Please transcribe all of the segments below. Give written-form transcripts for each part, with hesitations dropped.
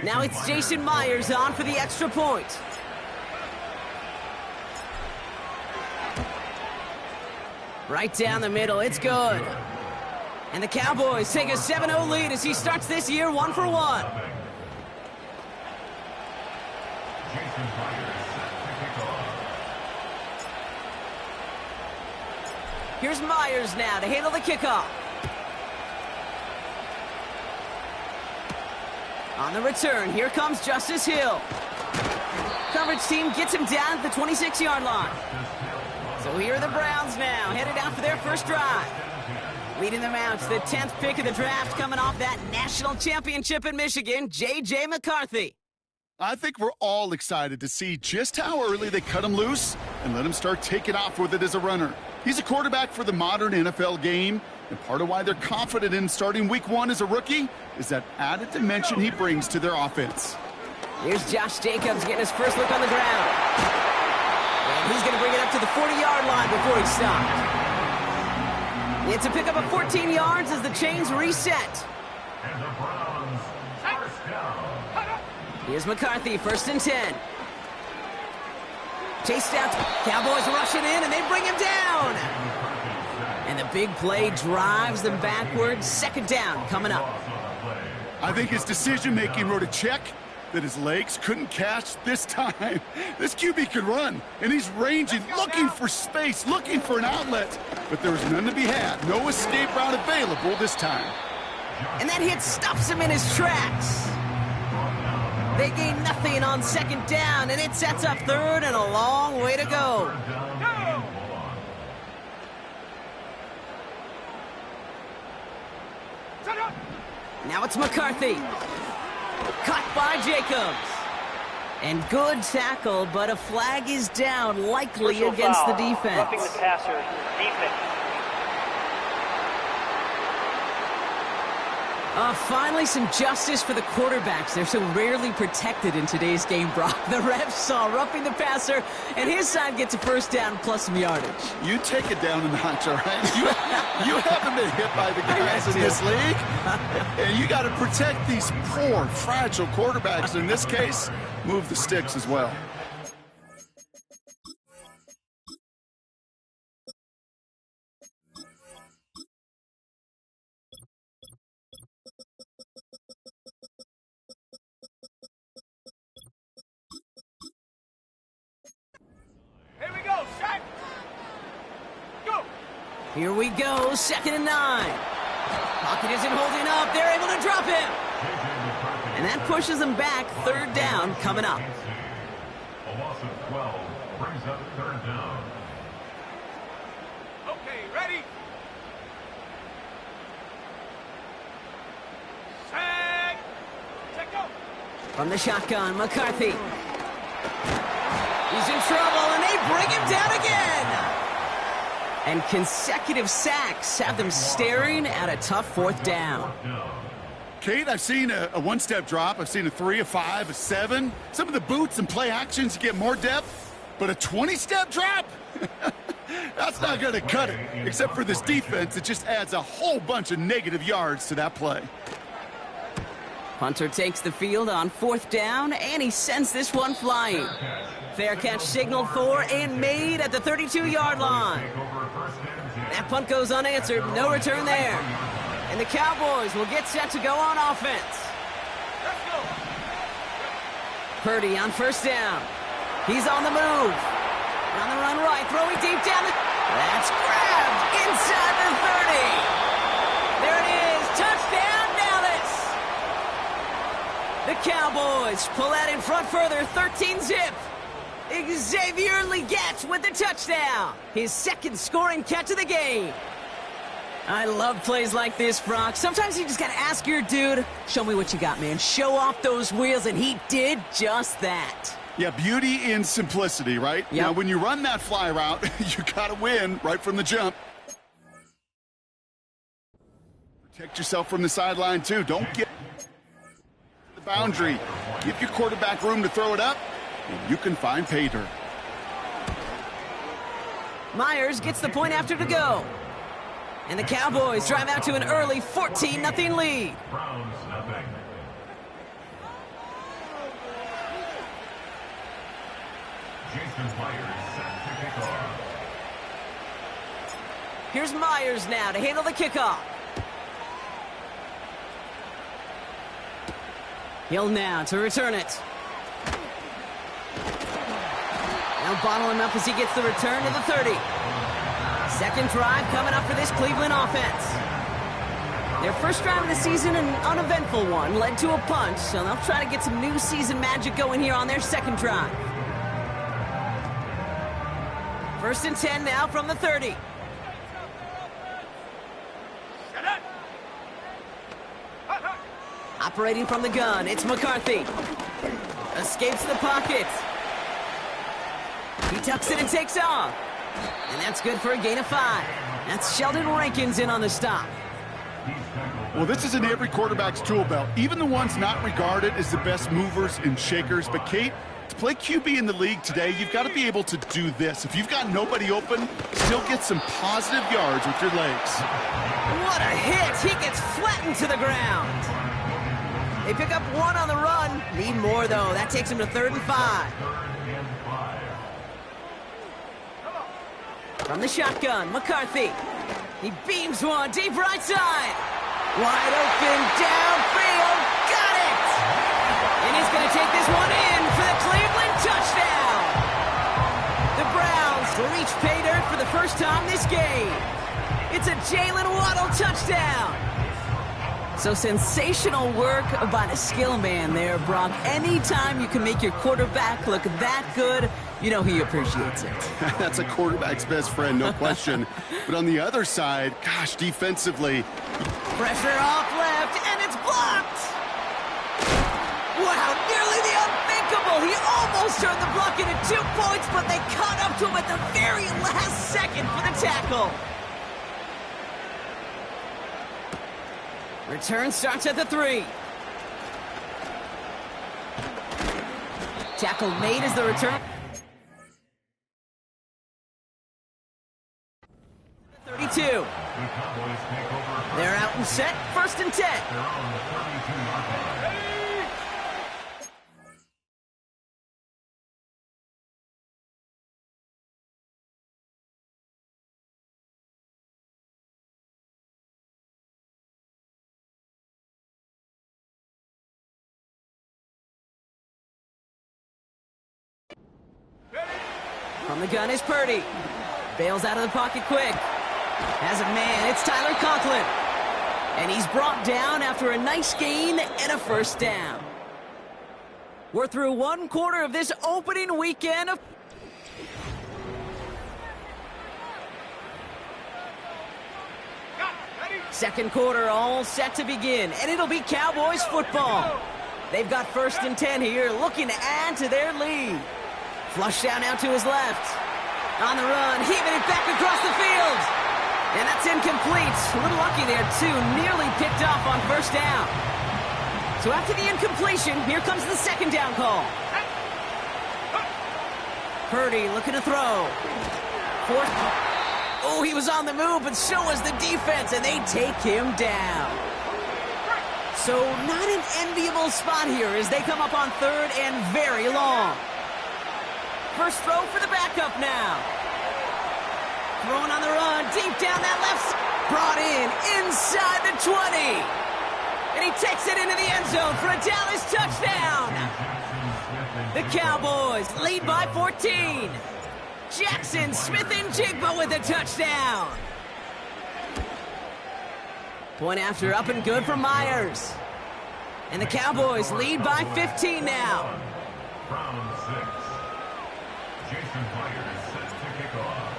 Now it's Jason Myers on for the extra point. Right down the middle, it's good. And the Cowboys take a 7-0 lead as he starts this year 1 for 1. Here's Myers now to handle the kickoff. On the return, here comes Justice Hill. Coverage team gets him down at the 26-yard line. So here are the Browns now, headed out for their first drive. Leading them out to the 10th pick of the draft, coming off that national championship in Michigan, J.J. McCarthy. I think we're all excited to see just how early they cut him loose and let him start taking off with it as a runner. He's a quarterback for the modern NFL game, and part of why they're confident in starting week 1 as a rookie is that added dimension he brings to their offense. Here's Josh Jacobs getting his first look on the ground. And he's going to bring it up to the 40-yard line before he stopped. It's a pickup of 14 yards as the chains reset. Here's McCarthy, 1st and 10. Chased out, Cowboys rushing in, and they bring him down. And the big play drives them backwards. 2nd down coming up. I think his decision-making wrote a check that his legs couldn't catch this time. This QB could run, and he's ranging, looking for space, looking for an outlet. But there was none to be had. No escape route available this time. And that hit stops him in his tracks. They gain nothing on 2nd down, and it sets up 3rd and a long way to go. Now it's McCarthy. Caught by Jacobs. And good tackle, but a flag is down, likely against the defense. Roughing the passer, defense. Finally some justice for the quarterbacks. They're so rarely protected in today's game, Brock. The refs saw roughing the passer, and his side gets a 1st down plus some yardage. You take it down a notch, all right? You haven't been hit by the guys in this league. And you got to protect these poor, fragile quarterbacks. In this case, move the sticks as well. Here we go, 2nd and 9. Pocket isn't holding up. They're able to drop him. And that pushes them back. 3rd down coming up. A loss of 12 brings up 3rd down. Okay, ready? Set, go. From the shotgun, McCarthy. He's in trouble, and they bring him down again. And consecutive sacks have them staring at a tough 4th down. Kate, I've seen a 1-step drop. I've seen a 3, a 5, a 7. Some of the boots and play actions, you get more depth. But a 20-step drop? That's not going to cut it. Except for this defense, it just adds a whole bunch of negative yards to that play. Hunter takes the field on 4th down, and he sends this one flying. Fair catch signaled for and made at the 32-yard line. That punt goes unanswered. No return there. And the Cowboys will get set to go on offense. Purdy on 1st down. He's on the move. On the run right, throwing deep down. That's grabbed inside the 30. There it is. Touchdown, Dallas. The Cowboys pull that in front further, 13-zip. Xavier Legette with the touchdown. His 2nd scoring catch of the game. I love plays like this, Brock. Sometimes you just got to ask your dude, show me what you got, man. Show off those wheels, and he did just that. Yeah, beauty in simplicity, right? Yep. Now, when you run that fly route, you got to win right from the jump. Protect yourself from the sideline, too. Don't get the boundary. Give your quarterback room to throw it up, and you can find pay dirt. Myers gets the point after to go. And the Cowboys drive out to an early 14-0 lead. Browns nothing. Here's Myers now to handle the kickoff. Hill now to return it. Now bottle him up as he gets the return to the 30. Second drive coming up for this Cleveland offense. Their first drive of the season, an uneventful one, led to a punt, so they'll try to get some new season magic going here on their second drive. First and 10 now from the 30. Operating from the gun, it's McCarthy. Escapes the pocket. He tucks it and takes off. And that's good for a gain of 5. That's Sheldon Rankins in on the stop. Well, this is in every quarterback's tool belt, even the ones not regarded as the best movers and shakers. But, Kate, to play QB in the league today, you've got to be able to do this. If you've got nobody open, still get some positive yards with your legs. What a hit! He gets flattened to the ground. They pick up 1 on the run. Need more, though. That takes him to 3rd and 5. From the shotgun, McCarthy. He beams one deep right side. Wide open, downfield. Got it! And he's going to take this one in for the Cleveland touchdown. The Browns reach pay dirt for the first time this game. It's a Jalen Waddle touchdown. So sensational work by the skill man there, Brock. Anytime you can make your quarterback look that good, you know he appreciates it. That's a quarterback's best friend, no question. But on the other side, gosh, defensively. Pressure off left, and it's blocked! Wow, nearly the unthinkable. He almost turned the block into 2 points, but they caught up to him at the very last second for the tackle. Return starts at the 3. Tackle made as the return. 32. They're out and set. First and 10. From the gun is Purdy. Bails out of the pocket quick. Has a man, it's Tyler Conklin. And he's brought down after a nice gain and a first down. We're through 1 quarter of this opening weekend of... Second quarter all set to begin, and it'll be Cowboys football. They've got first and 10 here, looking to add to their lead. Flush down now to his left. On the run, heaving it back across the field. And that's incomplete. A little lucky there, too. Nearly picked off on first down. So after the incompletion, here comes the second down call. Purdy looking to throw. Fourth. Oh, he was on the move, but so was the defense, and they take him down. So not an enviable spot here as they come up on 3rd and very long. First throw for the backup now. Throwing on the run, deep down that left. Brought in, inside the 20. And he takes it into the end zone for a Dallas touchdown. The Cowboys lead by 14. Jackson, Smith, and Jigba with a touchdown. Point after, up and good for Myers. And the Cowboys lead by 15 now. Round 6. Jason Myers set to kick off.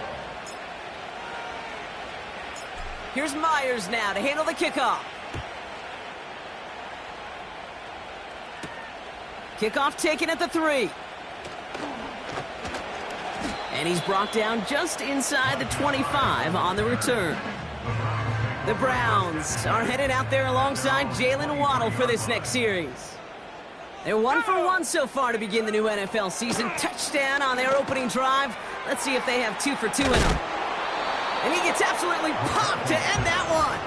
Here's Myers now to handle the kickoff. Kickoff taken at the 3. And he's brought down just inside the 25 on the return. The Browns are headed out there alongside Jalen Waddle for this next series. They're 1 for 1 so far to begin the new NFL season. Touchdown on their opening drive. Let's see if they have 2 for 2 in them. And he gets absolutely popped to end that one.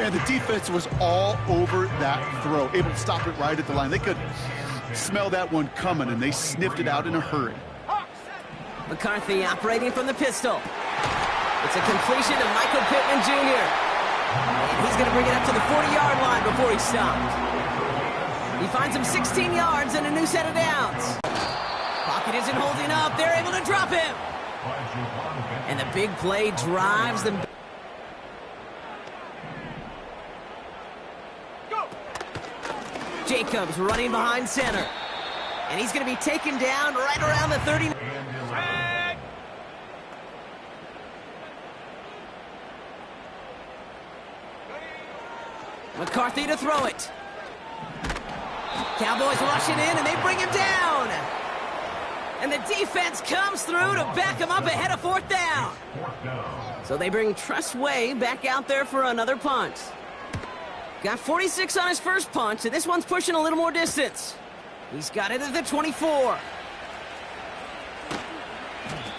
And the defense was all over that throw, able to stop it right at the line. They could smell that one coming, and they sniffed it out in a hurry. McCarthy operating from the pistol. It's a completion to Michael Pittman Jr. And he's going to bring it up to the 40-yard line before he stopped. He finds him 16 yards and a new set of downs. Pocket isn't holding up. They're able to drop him. And the big play drives them. Jacobs running behind center. And he's going to be taken down right around the 30. McCarthy to throw it. Cowboys rushing in, and they bring him down. And the defense comes through to back him up ahead of fourth down. So they bring Tressway back out there for another punt. Got 46 on his first punt, and this one's pushing a little more distance. He's got it at the 24.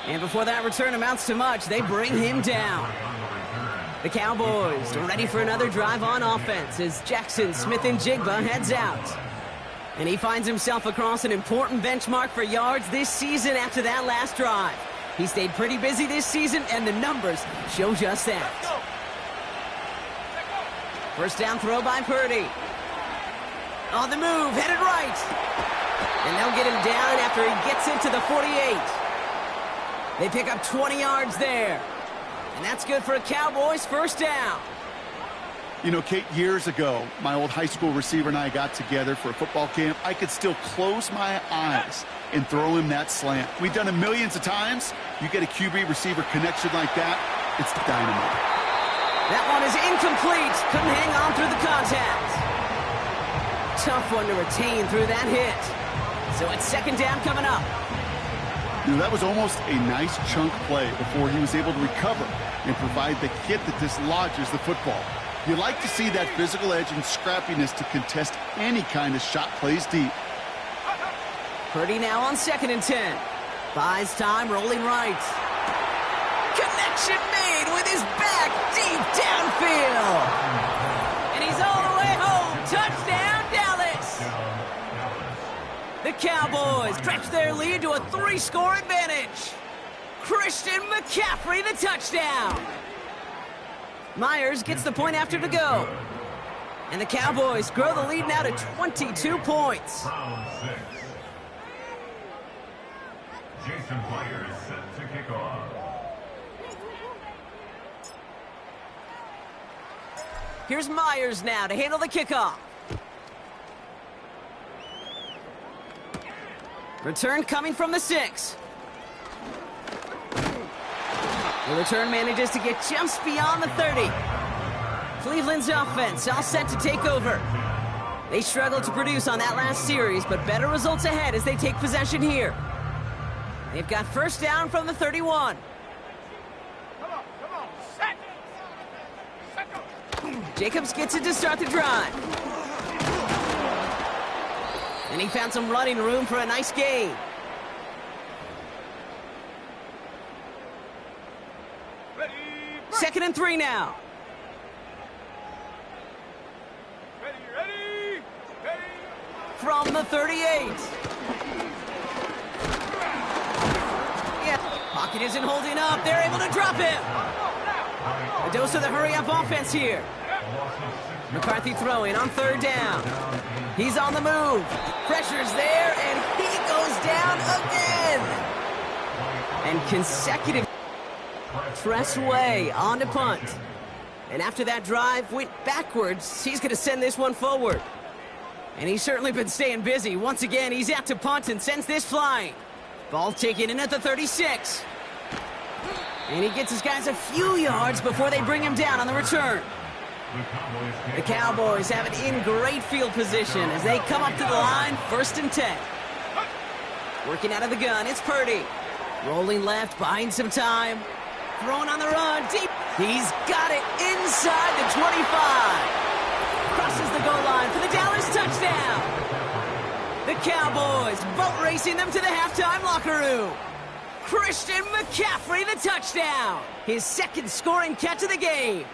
And before that return amounts to much, they bring him down. The Cowboys are ready for another drive on offense as Jackson Smith-Njigba heads out. And he finds himself across an important benchmark for yards this season after that last drive. He stayed pretty busy this season, and the numbers show just that. First down throw by Purdy. On the move, headed right. And they'll get him down after he gets into the 48. They pick up 20 yards there. And that's good for a Cowboys first down. You know, Kate, years ago, my old high school receiver and I got together for a football camp. I could still close my eyes and throw him that slant. We've done it millions of times. You get a QB-receiver connection like that, it's dynamite. That one is incomplete. Couldn't hang on through the contact. Tough one to retain through that hit. So it's second down coming up. You know, that was almost a nice chunk play before he was able to recover and provide the hit that dislodges the football. You like to see that physical edge and scrappiness to contest any kind of shot plays deep. Purdy now on 2nd and 10. Buys time, rolling right. Connection made with his back deep downfield. And he's all the way home. Touchdown, Dallas. The Cowboys stretch their lead to a 3-score advantage. Christian McCaffrey, the touchdown. Myers gets the point after to go. And the Cowboys grow the lead now to 22 points. Round 6. Jason Myers set to kick off. Here's Myers now to handle the kickoff. Return coming from the 6. The return manages to get just beyond the 30. Cleveland's offense all set to take over. They struggled to produce on that last series, but better results ahead as they take possession here. They've got first down from the 31. Jacobs gets it to start the drive. And he found some running room for a nice gain. Second and 3 now. Ready. From the 38. Yeah, pocket isn't holding up. They're able to drop him. A dose of the hurry-up offense here. McCarthy throwing on 3rd down. He's on the move. Pressure's there, and he goes down again. And consecutive Tressway on to punt. And after that drive went backwards, he's going to send this one forward. And he's certainly been staying busy. Once again, he's out to punt and sends this flying. Ball taken in at the 36. And he gets his guys a few yards before they bring him down on the return. The Cowboys have it in great field position as they come up to the line, 1st and 10. Working out of the gun, it's Purdy. Rolling left, buying some time. Throwing on the run, deep. He's got it inside the 25. Crosses the goal line for the Dallas touchdown. The Cowboys boat racing them to the halftime locker room. Christian McCaffrey, the touchdown. His 2nd scoring catch of the game.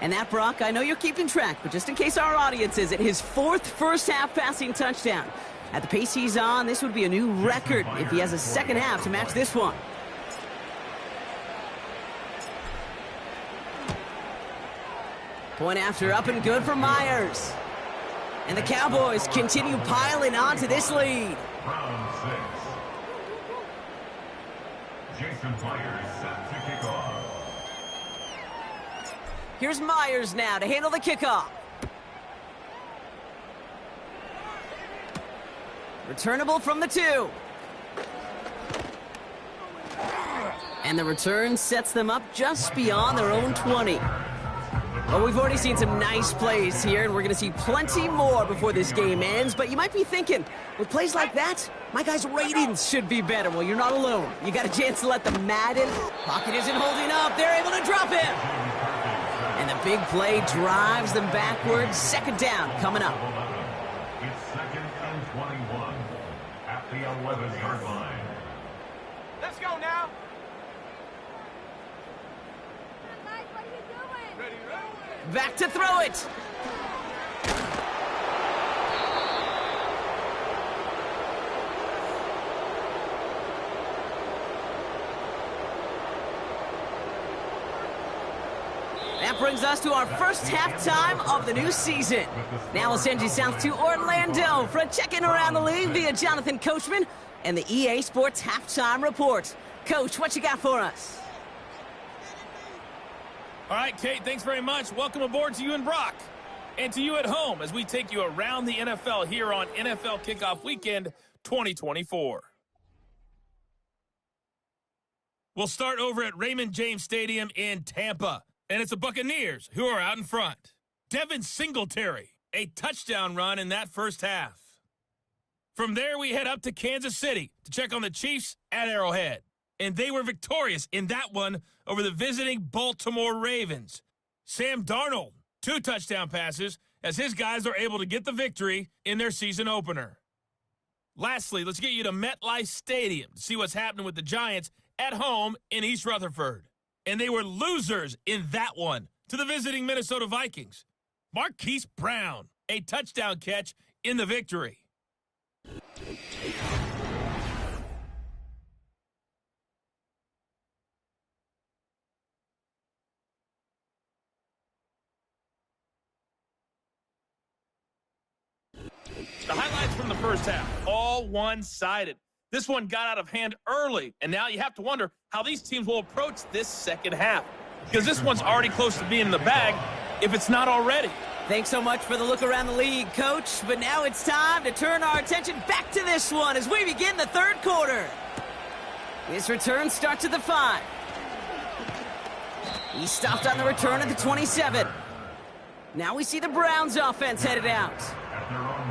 And that, Brock, I know you're keeping track, but just in case our audience isn't, his 4th first-half passing touchdown. At the pace he's on, this would be a new record if he has a second half to match this one. Point after, up and good for Myers. And the Cowboys continue piling on to this lead. Round 6. Jason Myers set to kick off. Here's Myers now to handle the kickoff. Returnable from the 2. And the return sets them up just beyond their own 20. Well, we've already seen some nice plays here, and we're going to see plenty more before this game ends. But you might be thinking, with plays like that, my guys' ratings should be better. Well, you're not alone. You got a chance to let them Madden. Pocket isn't holding up. They're able to drop him. And the big play drives them backwards. Second down coming up. It's 2nd and 21 at the 11-yard line. Let's go now. Back to throw it. That brings us to our first halftime of the new season. Now we'll send you south to Orlando for a check-in around the league via Jonathan Coachman and the EA Sports Halftime Report. Coach, what you got for us? All right, Kate, thanks very much. Welcome aboard to you and Brock. And to you at home as we take you around the NFL here on NFL Kickoff Weekend 2024. We'll start over at Raymond James Stadium in Tampa. And it's the Buccaneers who are out in front. Devin Singletary, a touchdown run in that first half. From there, we head up to Kansas City to check on the Chiefs at Arrowhead. And they were victorious in that one over the visiting Baltimore Ravens. Sam Darnold, 2 touchdown passes as his guys are able to get the victory in their season opener. Lastly, let's get you to MetLife Stadium to see what's happening with the Giants at home in East Rutherford. And they were losers in that one to the visiting Minnesota Vikings. Marquise Brown, a touchdown catch in the victory. The highlights from the first half, all one-sided. This one got out of hand early, and now you have to wonder how these teams will approach this second half. Because this one's already close to being in the bag, if it's not already. Thanks so much for the look around the league, Coach. But now it's time to turn our attention back to this one as we begin the third quarter. This return starts at the 5. He stopped on the return at the 27. Now we see the Browns offense headed out.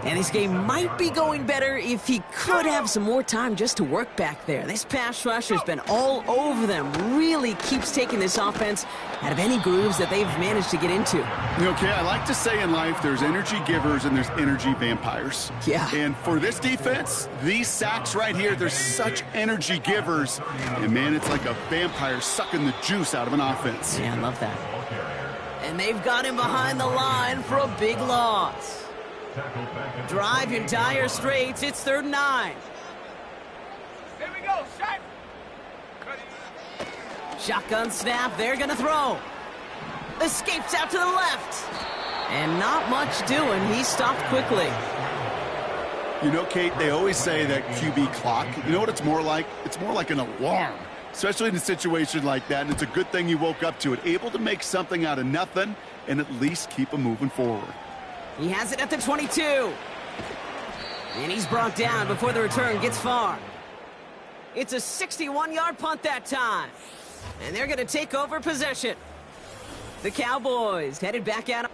And this game might be going better if he could have some more time just to work back there. This pass rush has been all over them. Really keeps taking this offense out of any grooves that they've managed to get into. Okay, I like to say in life there's energy givers and there's energy vampires. Yeah. And for this defense, these sacks right here, they're such energy givers. And, man, it's like a vampire sucking the juice out of an offense. Yeah, I love that. And they've got him behind the line for a big loss. Drive in dire straits. It's 3rd and 9. Here we go, shot. Shotgun snap. They're going to throw. Escapes out to the left. And not much doing. He stopped quickly. You know, Kate, they always say that QB clock, you know what it's more like? It's more like an alarm, especially in a situation like that. And it's a good thing you woke up to it, able to make something out of nothing and at least keep them moving forward. He has it at the 22. And he's brought down before the return gets far. It's a 61-yard punt that time. And they're going to take over possession. The Cowboys headed back out.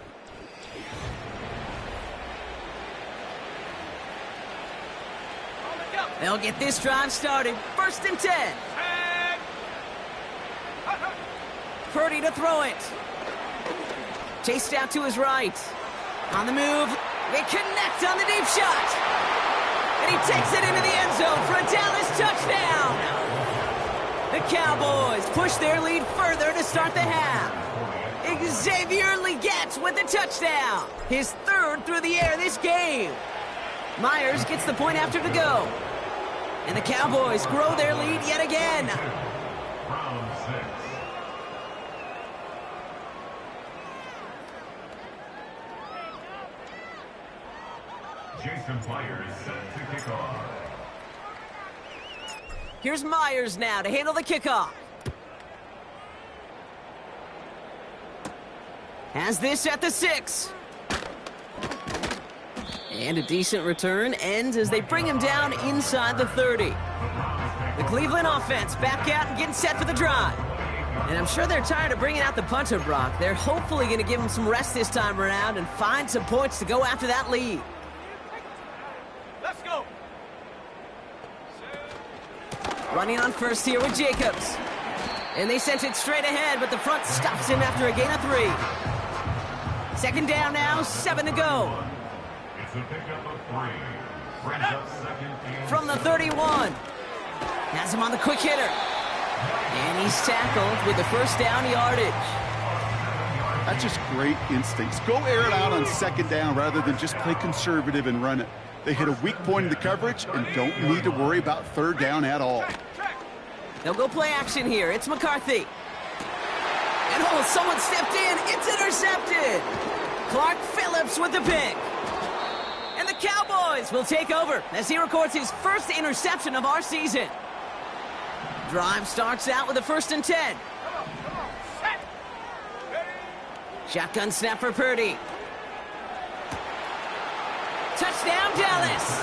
They'll get this drive started. 1st and 10. Purdy to throw it. Chased out to his right. On the move, they connect on the deep shot. And he takes it into the end zone for a Dallas touchdown. The Cowboys push their lead further to start the half. Xavier Legette with the touchdown. His third through the air this game. Myers gets the point after to go. And the Cowboys grow their lead yet again. Round 6. Jason Myers set to kick off. Here's Myers now to handle the kickoff. Has this at the 6. And a decent return ends as they bring him down inside the 30. The Cleveland offense back out and getting set for the drive. And I'm sure they're tired of bringing out the punter, Brock. They're hopefully going to give him some rest this time around and find some points to go after that lead. Let's go. Running on first here with Jacobs. And they sent it straight ahead, but the front stops him after a gain of 3. Second down now, 7 to go. It's a pickup of 3. Brings up second and From the 31. Has him on the quick hitter. And he's tackled with the first down yardage. That's just great instincts. Go air it out on second down rather than just play conservative and run it. They hit a weak point in the coverage and don't need to worry about third down at all. They'll go play action here. It's McCarthy. And oh, someone stepped in. It's intercepted. Clark Phillips with the pick. And the Cowboys will take over as he records his first interception of our season. Drive starts out with a 1st and 10. Set. Ready. Shotgun snap for Purdy. Touchdown, Dallas.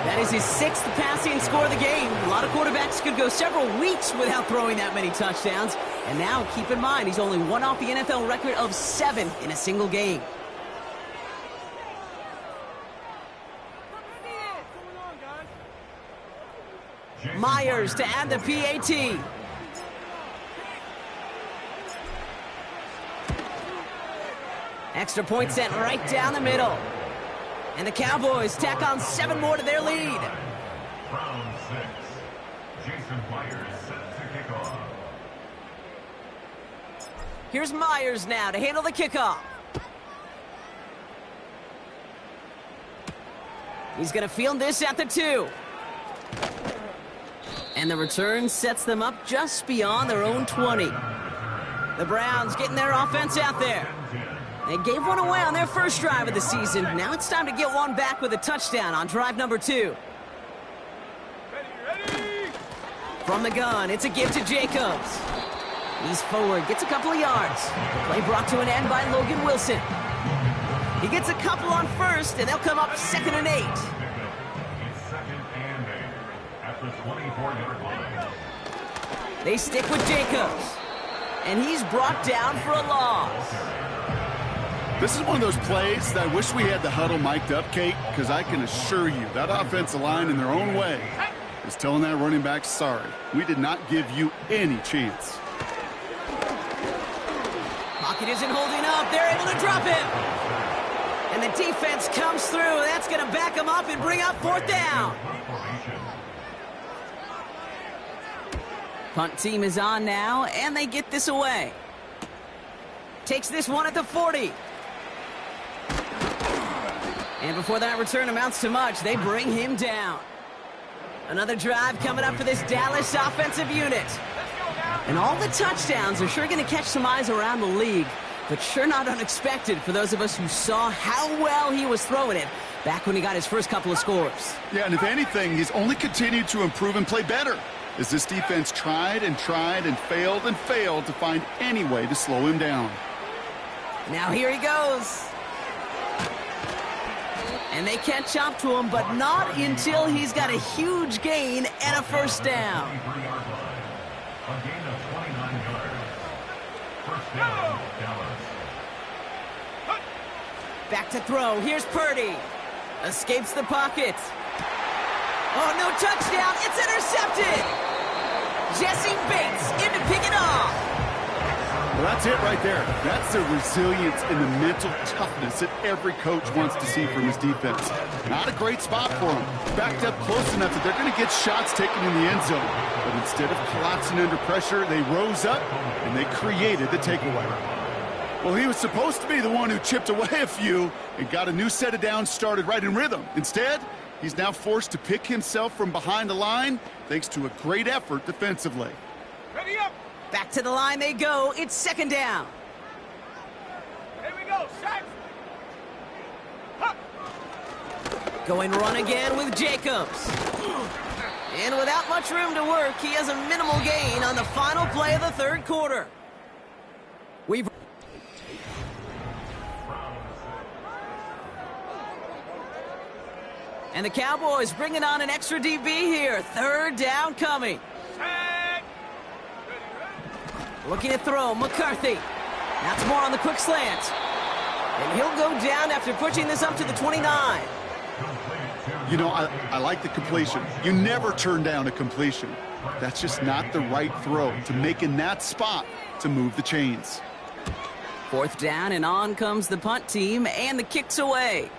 That is his 6th passing score of the game. A lot of quarterbacks could go several weeks without throwing that many touchdowns. And now, keep in mind, he's only one off the NFL record of 7 in a single game. Myers to add the PAT. Extra point sent right down the middle. And the Cowboys tack on 7 more to their lead. round 6. Jason Myers set to kick off. Here's Myers now to handle the kickoff. He's going to field this at the 2. And the return sets them up just beyond their own 20. The Browns getting their offense out there. They gave one away on their first drive of the season. Now it's time to get one back with a touchdown on drive number 2. Ready. From the gun, it's a give to Jacobs. He's forward, gets a couple of yards. Play brought to an end by Logan Wilson. He gets a couple on first, and they'll come up 2nd and 8. It's 2nd and 8 at the 24-yard line. They stick with Jacobs. And he's brought down for a loss. This is one of those plays that I wish we had the huddle mic'd up, Kate, because I can assure you that offensive line in their own way is telling that running back, sorry, we did not give you any chance. Pocket isn't holding up. They're able to drop him. And the defense comes through. That's going to back him up and bring up 4th down. Punt team is on now, and they get this away. Takes this one at the 40. And before that return amounts to much, they bring him down. Another drive coming up for this Dallas offensive unit. And all the touchdowns are sure going to catch some eyes around the league, but sure not unexpected for those of us who saw how well he was throwing it back when he got his first couple of scores. Yeah, and if anything, he's only continued to improve and play better as this defense tried and failed to find any way to slow him down. Now here he goes. And they catch up to him, but not until he's got a huge gain and a 1st down. A gain of 29 yards. 1st down, Dallas. Back to throw. Here's Purdy. Escapes the pocket. Oh, no touchdown. It's intercepted. Jesse Bates in to pick it off. Well, that's it right there. That's the resilience and the mental toughness that every coach wants to see from his defense. Not a great spot for him. Backed up close enough that they're going to get shots taken in the end zone. But instead of collapsing under pressure, they rose up and they created the takeaway. Well, he was supposed to be the one who chipped away a few and got a new set of downs started right in rhythm. Instead, he's now forced to pick himself from behind the line thanks to a great effort defensively. Ready up. Back to the line they go. It's second down. Here we go. Set. Huh. Going run again with Jacobs. And without much room to work, he has a minimal gain on the final play of the third quarter. And the Cowboys bringing on an extra DB here. Third down coming. Set. Looking to throw, McCarthy. That's more on the quick slant. And he'll go down after pushing this up to the 29. You know, I like the completion. You never turn down a completion. That's just not the right throw to make in that spot to move the chains. Fourth down, and on comes the punt team, and the kick's away.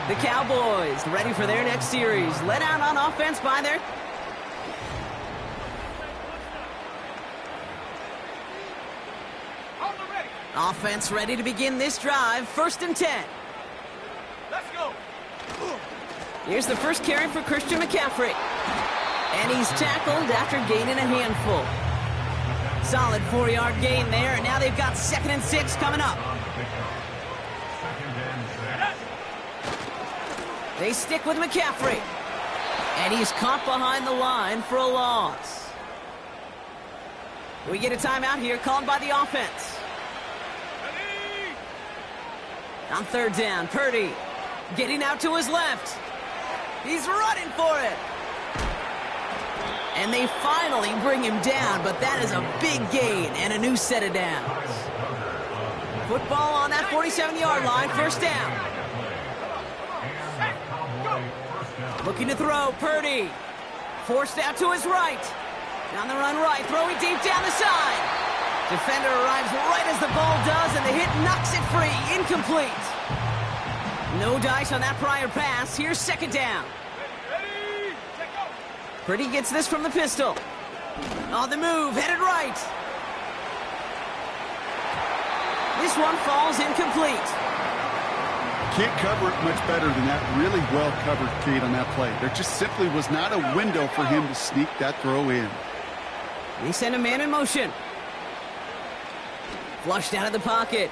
The Cowboys ready for their next series. Let out on offense by their... On the ready. Offense ready to begin this drive. First and 10. Let's go. Here's the first carry for Christian McCaffrey. And he's tackled after gaining a handful. Solid 4-yard gain there, and now they've got second and 6 coming up. They stick with McCaffrey. And he's caught behind the line for a loss. We get a timeout here called by the offense. Ready. On third down, Purdy getting out to his left. He's running for it. And they finally bring him down, but that is a big gain and a new set of downs. Football on that 47-yard line, first down. Looking to throw, Purdy. Forced out to his right. Down the run right, throwing deep down the side. Defender arrives right as the ball does, and the hit knocks it free. Incomplete. No dice on that prior pass. Here's second down. Ready. Check go. Purdy gets this from the pistol. On the move, headed right. This one falls incomplete. Can't cover it much better than that. Really well covered, Kate, on that play. There just simply was not a window for him to sneak that throw in. They send a man in motion. Flushed out of the pocket.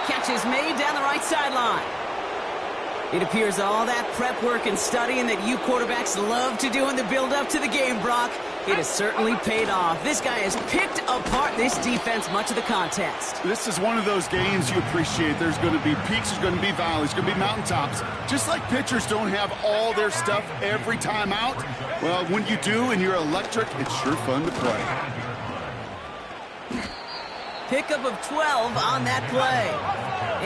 Catch is made down the right sideline. It appears all that prep work and studying that you quarterbacks love to do in the build-up to the game, Brock, it has certainly paid off. This guy has picked apart this defense much of the contest. This is one of those games you appreciate. There's going to be peaks, there's going to be valleys, there's going to be mountaintops. Just like pitchers don't have all their stuff every time out, well, when you do and you're electric, it's sure fun to play. Pickup of 12 on that play.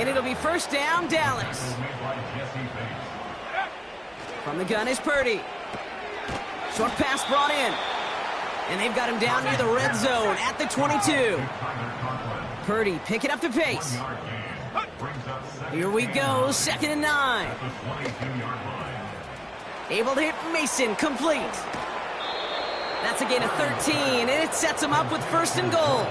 And it'll be first down, Dallas. From the gun is Purdy. Short pass brought in. And they've got him down near the red zone at the 22. Purdy picking up the pace. Here we go, second and 9. Able to hit Mason, complete. That's a gain of 13, and it sets him up with first and goal.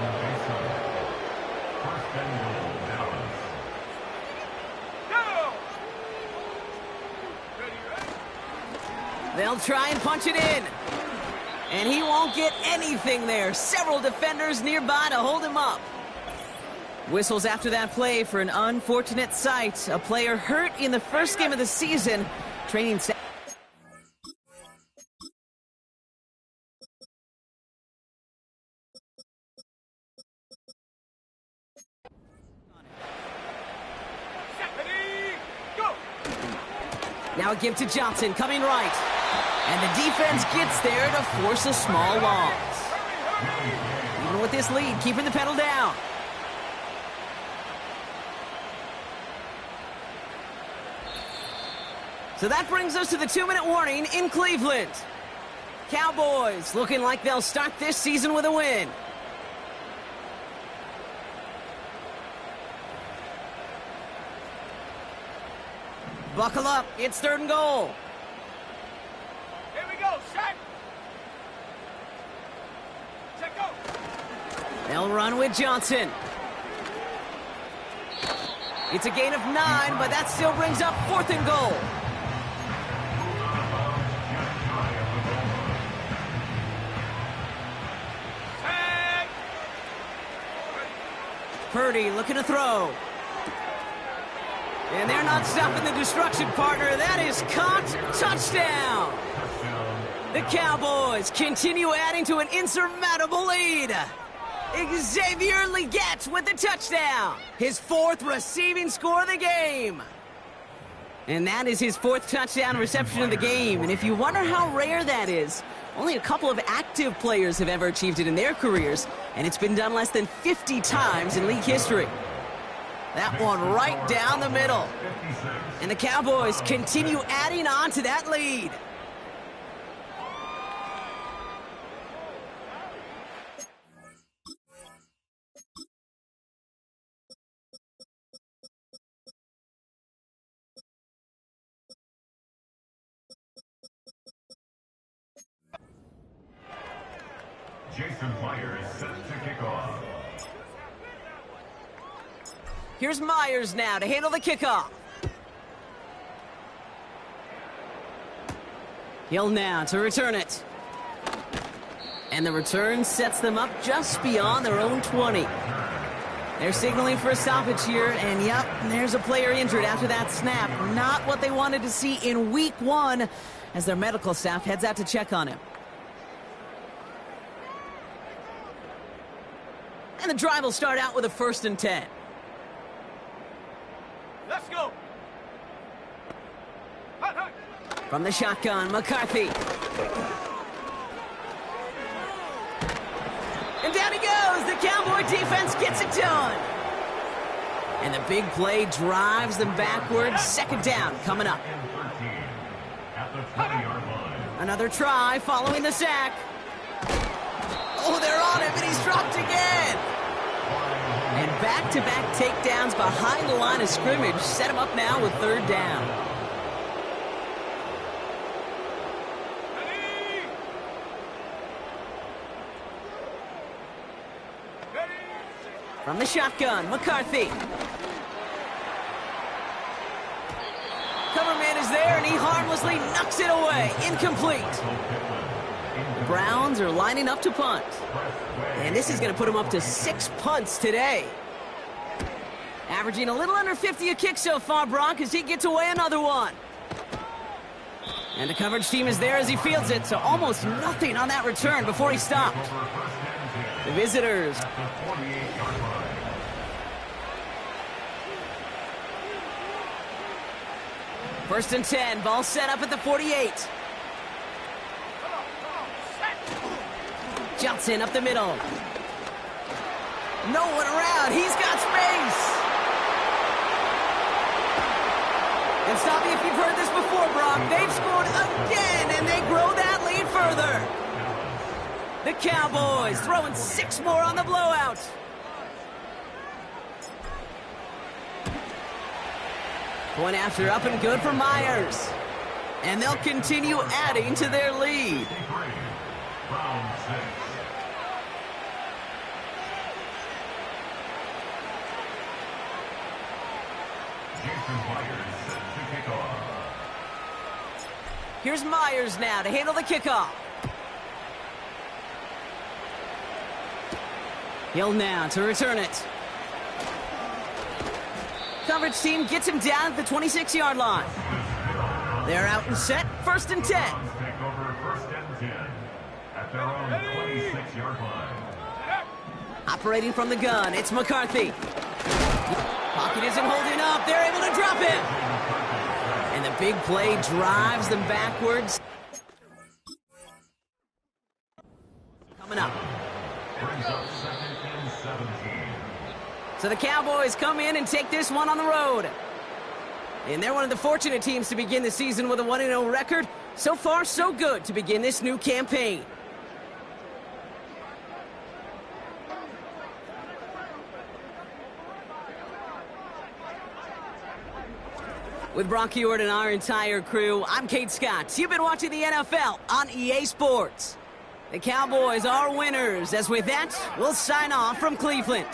They'll try and punch it in. And he won't get anything there. Several defenders nearby to hold him up. Whistles after that play for an unfortunate sight. A player hurt in the first game of the season. Training staff. Now a give to Johnson, coming right. And the defense gets there to force a small loss. Even with this lead, keeping the pedal down. So that brings us to the 2-minute warning in Cleveland. Cowboys looking like they'll start this season with a win. Buckle up, it's third and goal. go, Shaq. Check go. They'll run with Johnson. It's a gain of 9, but that still brings up 4th and goal. Tag. Purdy looking to throw. And they're not stopping the destruction, partner. That is caught. Touchdown. The Cowboys continue adding to an insurmountable lead. Xavier Legette with the touchdown. His 4th receiving score of the game. And that is his 4th touchdown reception of the game. And if you wonder how rare that is, only a couple of active players have ever achieved it in their careers. And it's been done less than 50 times in league history. That one right down the middle. And the Cowboys continue adding on to that lead. Jason Myers set to kick off. Here's Myers now to handle the kickoff. Hill now to return it. And the return sets them up just beyond their own 20. They're signaling for a stoppage here, and yep, there's a player injured after that snap. Not what they wanted to see in week 1 as their medical staff heads out to check on him. And the drive will start out with a 1st and 10. Let's go. Hut, hut. From the shotgun, McCarthy. And down he goes. The Cowboy defense gets it done. And the big play drives them backwards. 2nd down coming up. At the 20-yard line. Another try following the sack. Oh, they're on him, and he's dropped again. And back-to-back takedowns behind the line of scrimmage set him up now with 3rd down. Ready. Ready. From the shotgun, McCarthy. Cover man is there, and he harmlessly knocks it away. Incomplete. The Browns are lining up to punt. And this is going to put him up to 6 punts today. Averaging a little under 50 a kick so far, Brock, as he gets away another one. And the coverage team is there as he fields it, so almost nothing on that return before he stopped. The visitors. First and 10, ball set up at the 48. Johnson up the middle. No one around. He's got space. And stop me if you've heard this before, Brock. They've scored again, and they grow that lead further. The Cowboys throwing 6 more on the blowout. Point after up and good for Myers. And they'll continue adding to their lead. Round 6. Jason Myers set to kick off. Here's Myers now to handle the kickoff. Hill now to return it. Coverage team gets him down at the 26-yard line. They're out and set, 1st and 10. Take over 1st and 10 at their own 26-yard line. Operating from the gun, it's McCarthy. Pocket isn't holding up. They're able to drop him. And the big play drives them backwards. Coming up. Brings up 2nd and 17. So the Cowboys come in and take this one on the road. And they're one of the fortunate teams to begin the season with a 1-0 record. So far, so good to begin this new campaign. With Brock Heward and our entire crew, I'm Kate Scott. You've been watching the NFL on EA Sports. The Cowboys are winners, as with that, we'll sign off from Cleveland.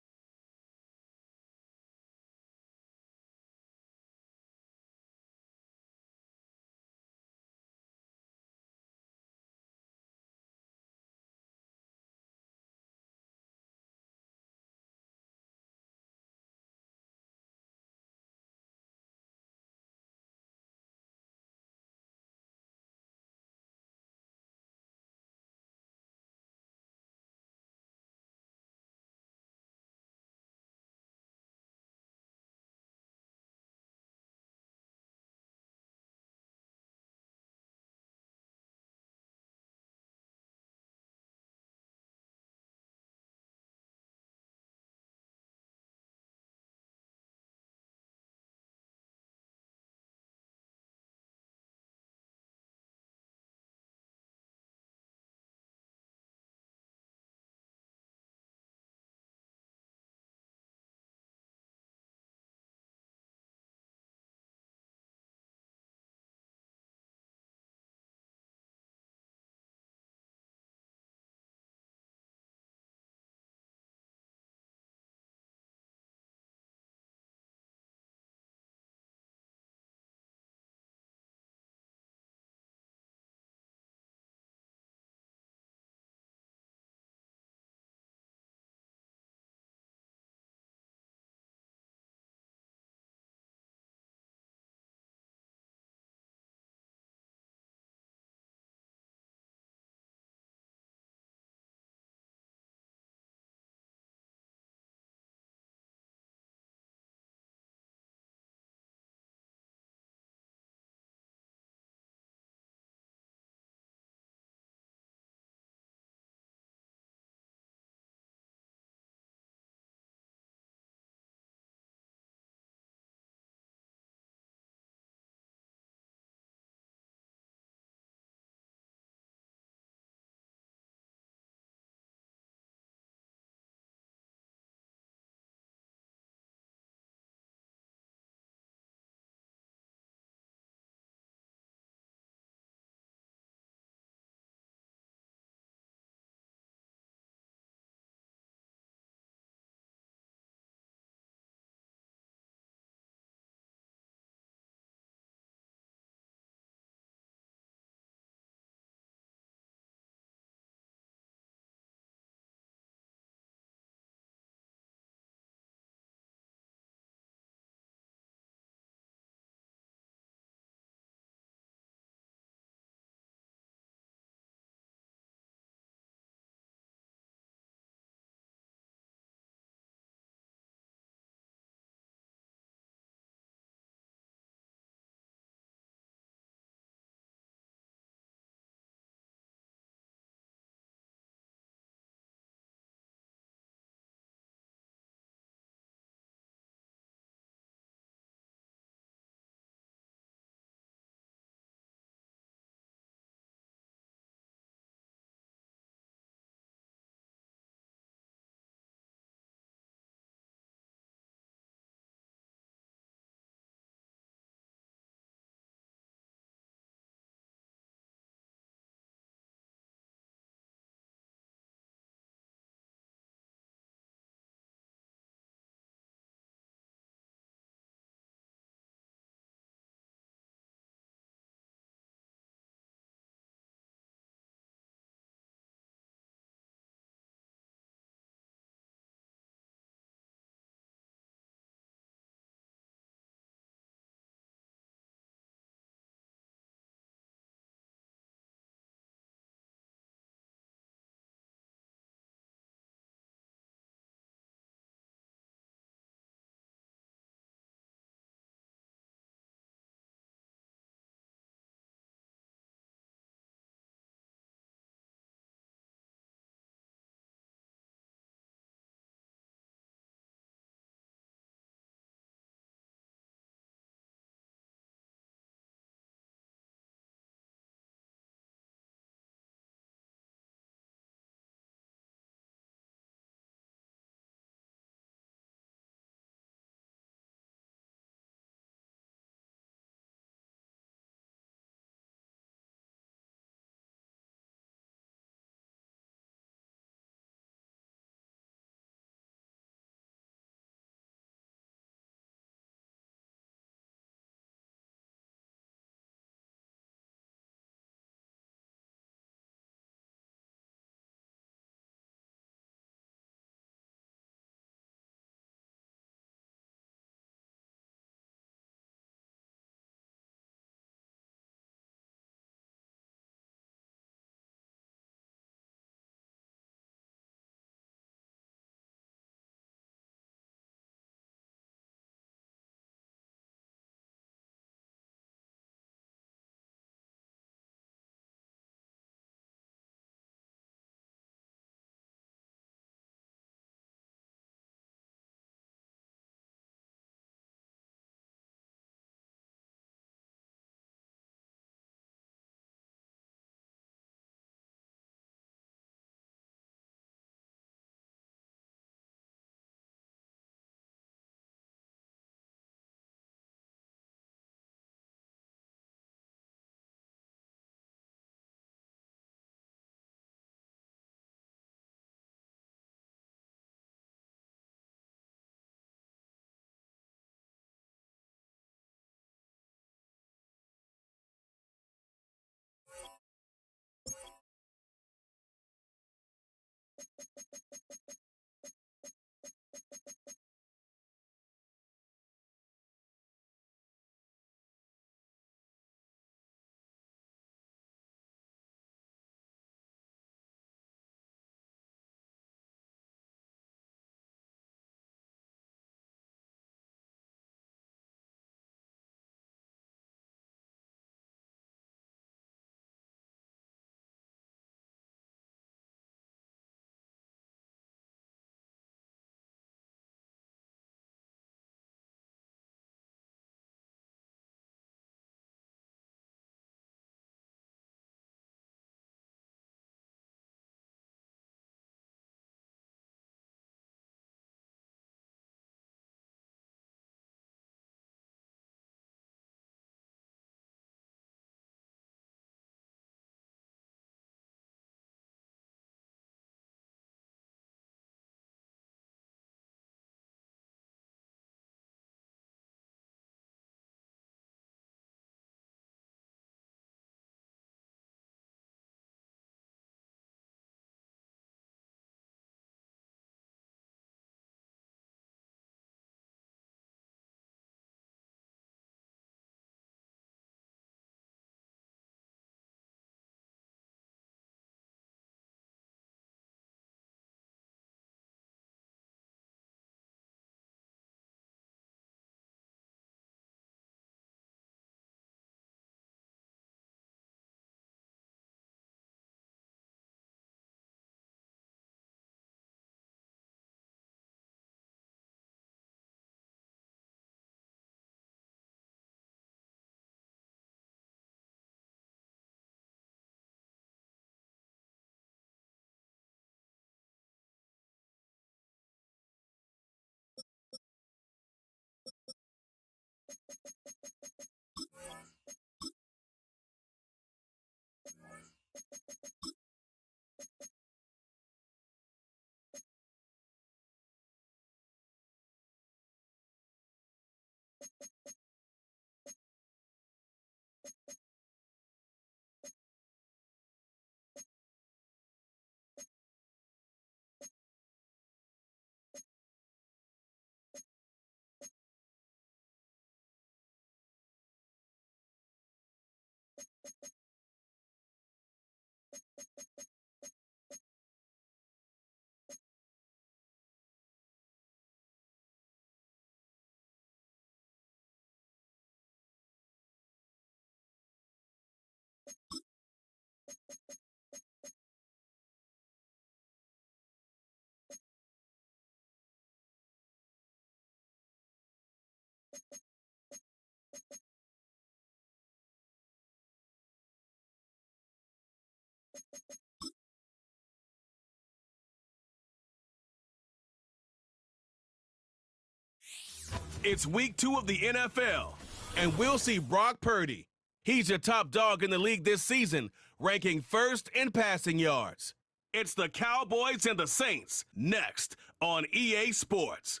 It's week 2 of the NFL, and we'll see Brock Purdy. He's your top dog in the league this season, ranking first in passing yards. It's the Cowboys and the Saints next on EA Sports.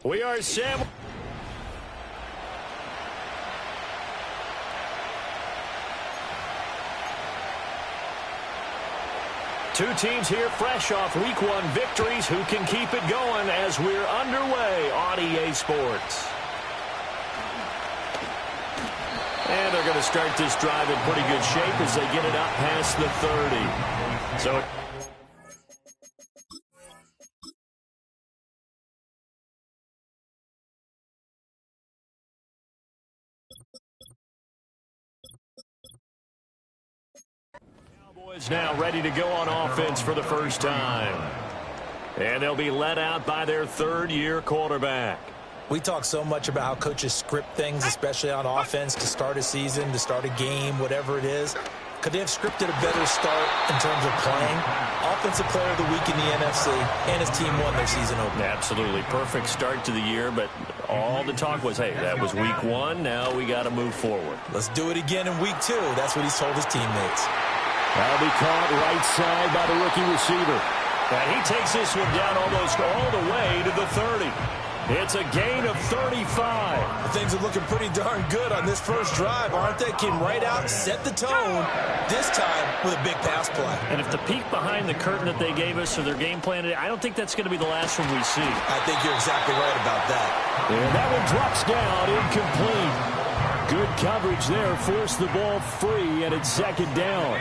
We are Sam. Two teams here fresh off Week 1 victories. Who can keep it going as we're underway on EA Sports? And they're going to start this drive in pretty good shape as they get it up past the 30. So Cowboys now ready to go on offense for the first time. And they'll be led out by their third-year quarterback. We talk so much about how coaches script things, especially on offense, to start a season, to start a game, whatever it is. Could they have scripted a better start in terms of playing? Offensive player of the week in the NFC, and his team won their season opener. Absolutely. Perfect start to the year, but all the talk was, hey, that was Week 1. Now we got to move forward. Let's do it again in Week 2. That's what he's told his teammates. That'll be caught right side by the rookie receiver. And he takes this one down almost all the way to the 30. It's a gain of 35. Things are looking pretty darn good on this first drive, aren't they? Came right out, set the tone, this time with a big pass play. And if the peek behind the curtain that they gave us or their game plan today, I don't think that's going to be the last one we see. I think you're exactly right about that. And that one drops down, incomplete. Good coverage there, forced the ball free, and it's second down.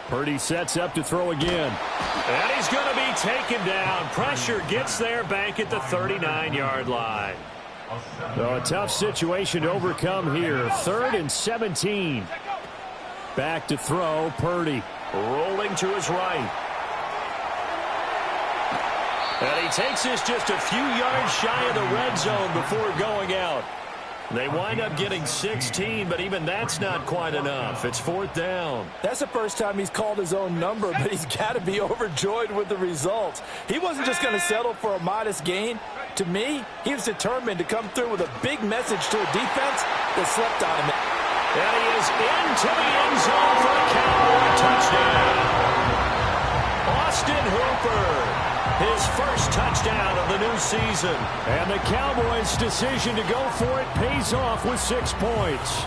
Purdy sets up to throw again. And he's going to be taken down. Pressure gets there back at the 39-yard line. So a tough situation to overcome here. 3rd and 17. Back to throw, Purdy. Rolling to his right. And he takes this just a few yards shy of the red zone before going out. They wind up getting 16, but even that's not quite enough. It's 4th down. That's the first time he's called his own number, but he's got to be overjoyed with the results. He wasn't just going to settle for a modest gain. To me, he was determined to come through with a big message to a defense that slept on him. And he is into the end zone for a Cowboy touchdown. Austin Hooper. His first touchdown of the new season. And the Cowboys' decision to go for it pays off with 6 points.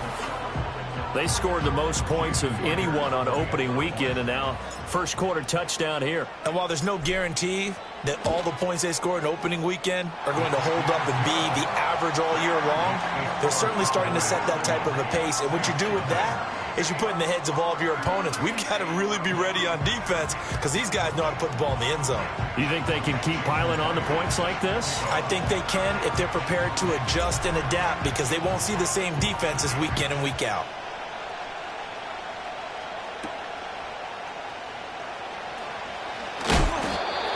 They scored the most points of anyone on opening weekend, and now first quarter touchdown here. And while there's no guarantee that all the points they scored in opening weekend are going to hold up and be the average all year long, they're certainly starting to set that type of a pace. And what you do with that is you put in the heads of all of your opponents, we've got to really be ready on defense because these guys know how to put the ball in the end zone. You think they can keep piling on the points like this? I think they can if they're prepared to adjust and adapt because they won't see the same defenses week in and week out.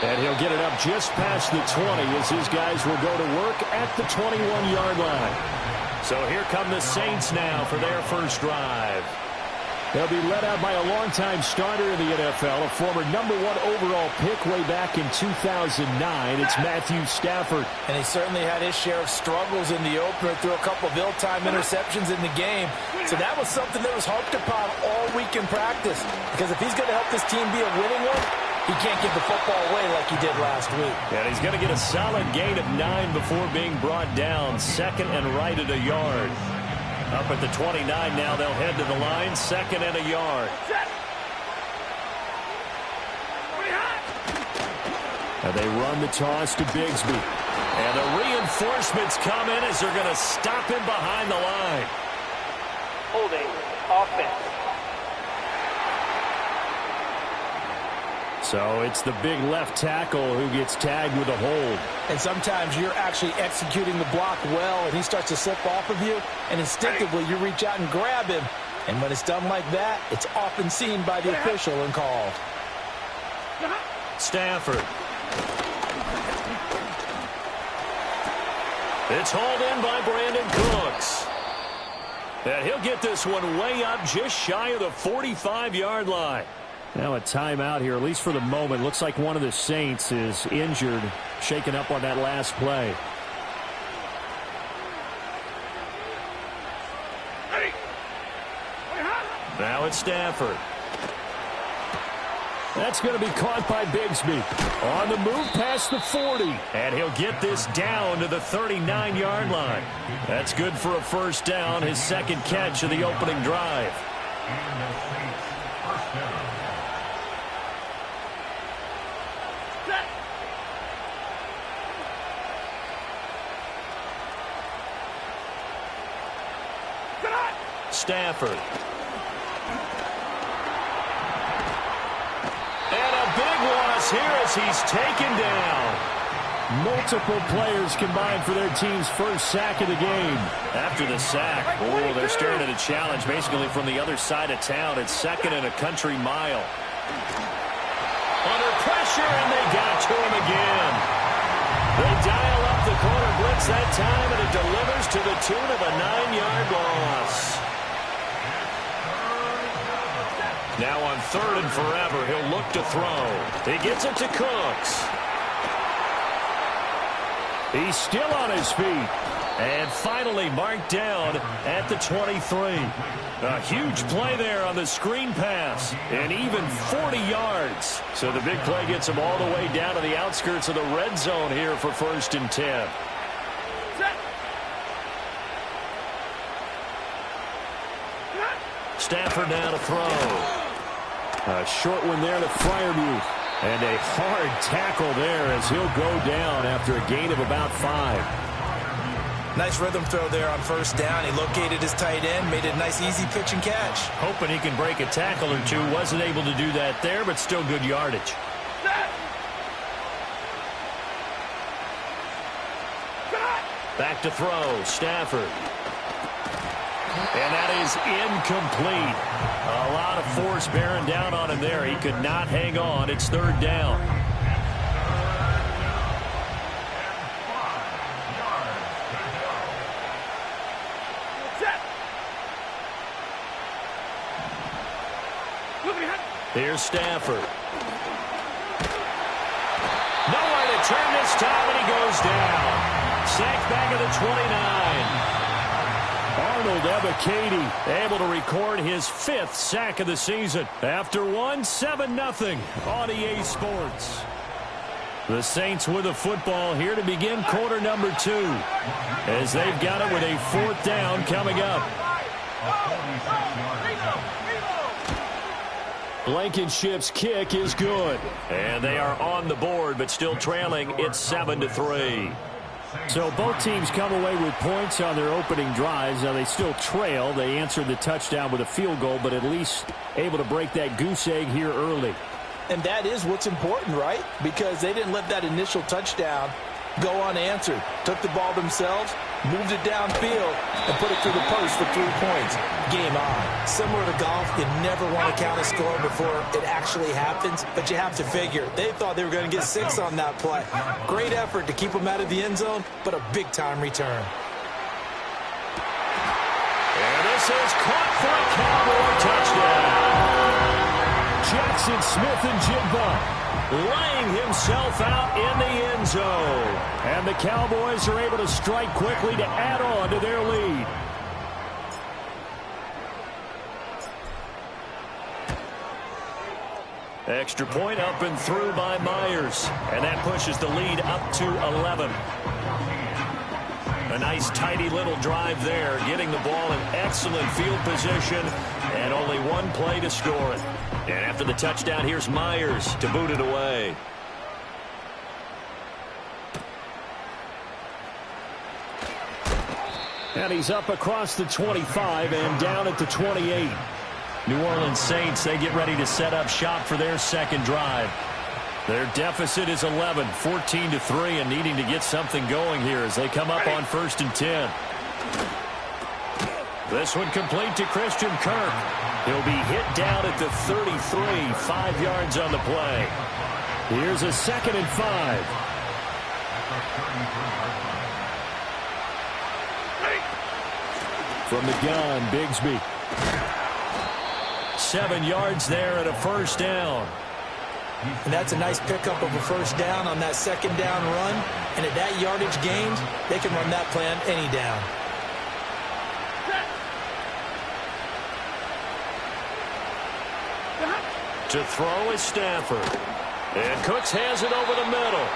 And he'll get it up just past the 20 as his guys will go to work at the 21-yard line. So here come the Saints now for their first drive. They'll be led out by a longtime starter in the NFL, a former #1 overall pick way back in 2009. It's Matthew Stafford. And he certainly had his share of struggles in the opener, threw a couple of ill-timed interceptions in the game. So that was something that was harped upon all week in practice. Because if he's going to help this team be a winning one, he can't give the football away like he did last week. And he's going to get a solid gain of 9 before being brought down. 2nd and right at a yard. Up at the 29 now, they'll head to the line. 2nd and a yard. And they run the toss to Bigsby. And the reinforcements come in as they're going to stop him behind the line. Holding offense. So it's the big left tackle who gets tagged with a hold. And sometimes you're actually executing the block well, and he starts to slip off of you, and instinctively you reach out and grab him. And when it's done like that, it's often seen by the official and called. Stafford. It's hauled in by Brandon Cooks. And he'll get this one way up just shy of the 45-yard line. Now a timeout here, at least for the moment. Looks like one of the Saints is injured, shaken up on that last play. Now it's Stafford. That's going to be caught by Bigsby. On the move past the 40. And he'll get this down to the 39-yard line. That's good for a first down, his second catch of the opening drive. Stafford. And a big loss here as he's taken down. Multiple players combined for their team's first sack of the game. After the sack, oh, they're staring at a challenge basically from the other side of town. It's 2nd and a country mile. Under pressure, and they got to him again. They dial up the corner blitz that time, and it delivers to the tune of a 9-yard loss. Now on 3rd and forever, he'll look to throw. He gets it to Cooks. He's still on his feet. And finally marked down at the 23. A huge play there on the screen pass. And even 40 yards. So the big play gets them all the way down to the outskirts of the red zone here for 1st and 10. Stafford now to throw. A short one there to Freiermuth. And a hard tackle there as he'll go down after a gain of about 5. Nice rhythm throw there on 1st down. He located his tight end, made it a nice easy pitch and catch. Hoping he can break a tackle or two. Wasn't able to do that there, but still good yardage. Back to throw. Stafford. And that is incomplete. A lot of force bearing down on him there. He could not hang on. It's 3rd down. Here's Stafford. Nowhere to turn this time, and he goes down. Sacked back at the 29. Arnold Ebiketie able to record his 5th sack of the season. After one, 7-0 on EA Sports. The Saints with a football here to begin quarter number 2. As they've got it with a 4th down coming up. Blankenship's kick is good. And they are on the board, but still trailing. It's 7-3. So both teams come away with points on their opening drives. Now they still trail. They answered the touchdown with a field goal, but at least able to break that goose egg here early. And that is what's important, right? Because they didn't let that initial touchdown go unanswered. Took the ball themselves, moved it downfield, and put it through the post for 3 points. Game on. Similar to golf, you never want to count a score before it actually happens, but you have to figure. They thought they were going to get 6 on that play. Great effort to keep them out of the end zone, but a big-time return. And this is caught for a Cowboy touchdown. Jackson Smith-Njigba laying himself out in the end zone. And the Cowboys are able to strike quickly to add on to their lead. Extra point up and through by Myers. And that pushes the lead up to 11. A nice tidy little drive there, getting the ball in excellent field position, and only one play to score it. And after the touchdown, here's Myers to boot it away. And he's up across the 25 and down at the 28. New Orleans Saints, they get ready to set up shop for their second drive. Their deficit is 11, 14-3, and needing to get something going here as they come up on 1st and 10. This one complete to Christian Kirk. He'll be hit down at the 33, 5 yards on the play. Here's a 2nd and 5. From the gun, Bigsby. 7 yards there and a 1st down. And that's a nice pickup of a 1st down on that 2nd down run. And at that yardage gained, they can run that play on any down. To throw is Stafford. And Cooks has it over the middle.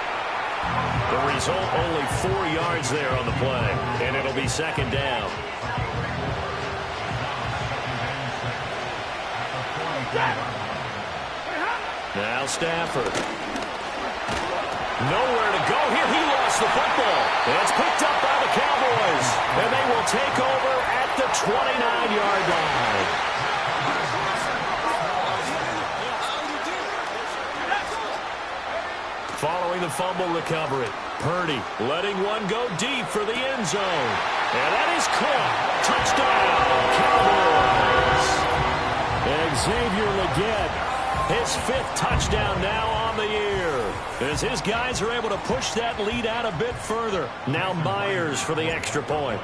The result, only 4 yards there on the play. And it'll be 2nd down. Now Stafford. Nowhere to go here. He lost the football. It's picked up by the Cowboys. And they will take over at the 29-yard line. Following the fumble recovery, Purdy letting one go deep for the end zone. And that is caught. Touchdown, Cowboys. Xavier Legette, his 5th touchdown now on the year. As his guys are able to push that lead out a bit further. Now Myers for the extra point.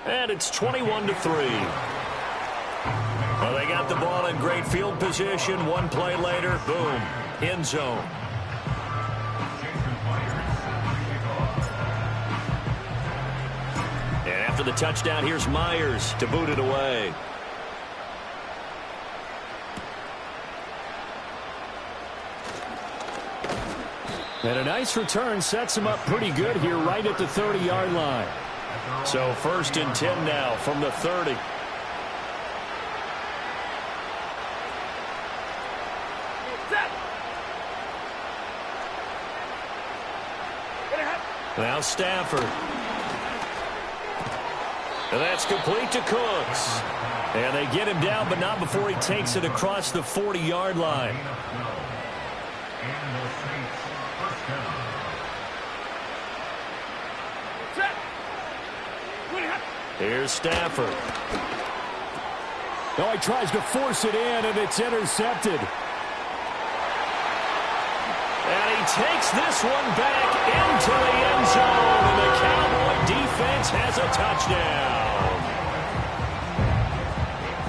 And it's 21-3. Well, they got the ball in great field position. One play later, boom, end zone. after the touchdown, here's Myers to boot it away. And a nice return sets him up pretty good here right at the 30-yard line. So 1st and 10 now from the 30. Now Stafford. And that's complete to Cooks. And they get him down, but not before he takes it across the 40-yard line. Here's Stafford. Oh, he tries to force it in, and it's intercepted. And he takes this one back into the end zone, and the Cowboy defense has a touchdown.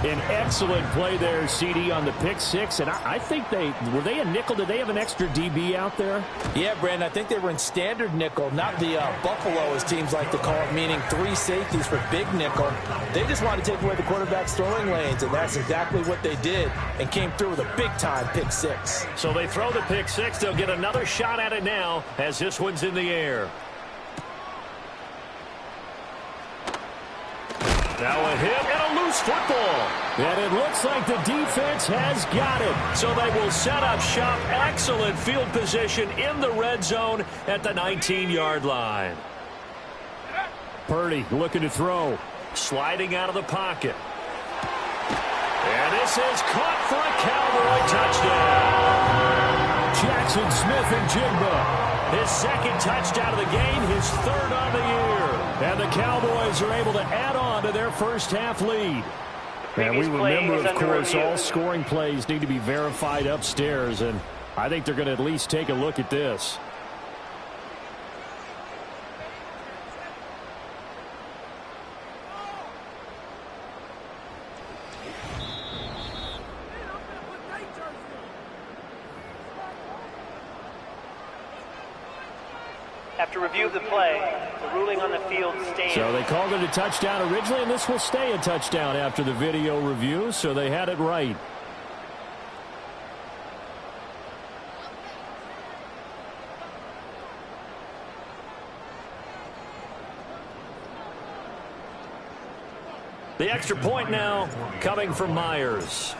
An excellent play there, CD, on the pick six. And I think were they a nickel? Did they have an extra DB out there? Yeah, Brandon, I think they were in standard nickel, not the Buffalo, as teams like to call it, meaning 3 safeties for big nickel. They just wanted to take away the quarterback's throwing lanes, and that's exactly what they did, and came through with a big-time pick six. So they throw the pick six. They'll get another shot at it now as this one's in the air. Now a hit and a loose football. And it looks like the defense has got it. So they will set up shop. Excellent field position in the red zone at the 19-yard line. Purdy looking to throw. Sliding out of the pocket. And this is caught for a Cowboy touchdown. Jackson Smith and Jigba. His 2nd touchdown of the game, his 3rd on the year. And the Cowboys are able to add on to their first half lead. And we remember, of course, all scoring plays need to be verified upstairs. And I think they're going to at least take a look at this. After review of the play, the ruling on the field stands. So they called it a touchdown originally, and this will stay a touchdown after the video review, so they had it right. The extra point now coming from Myers.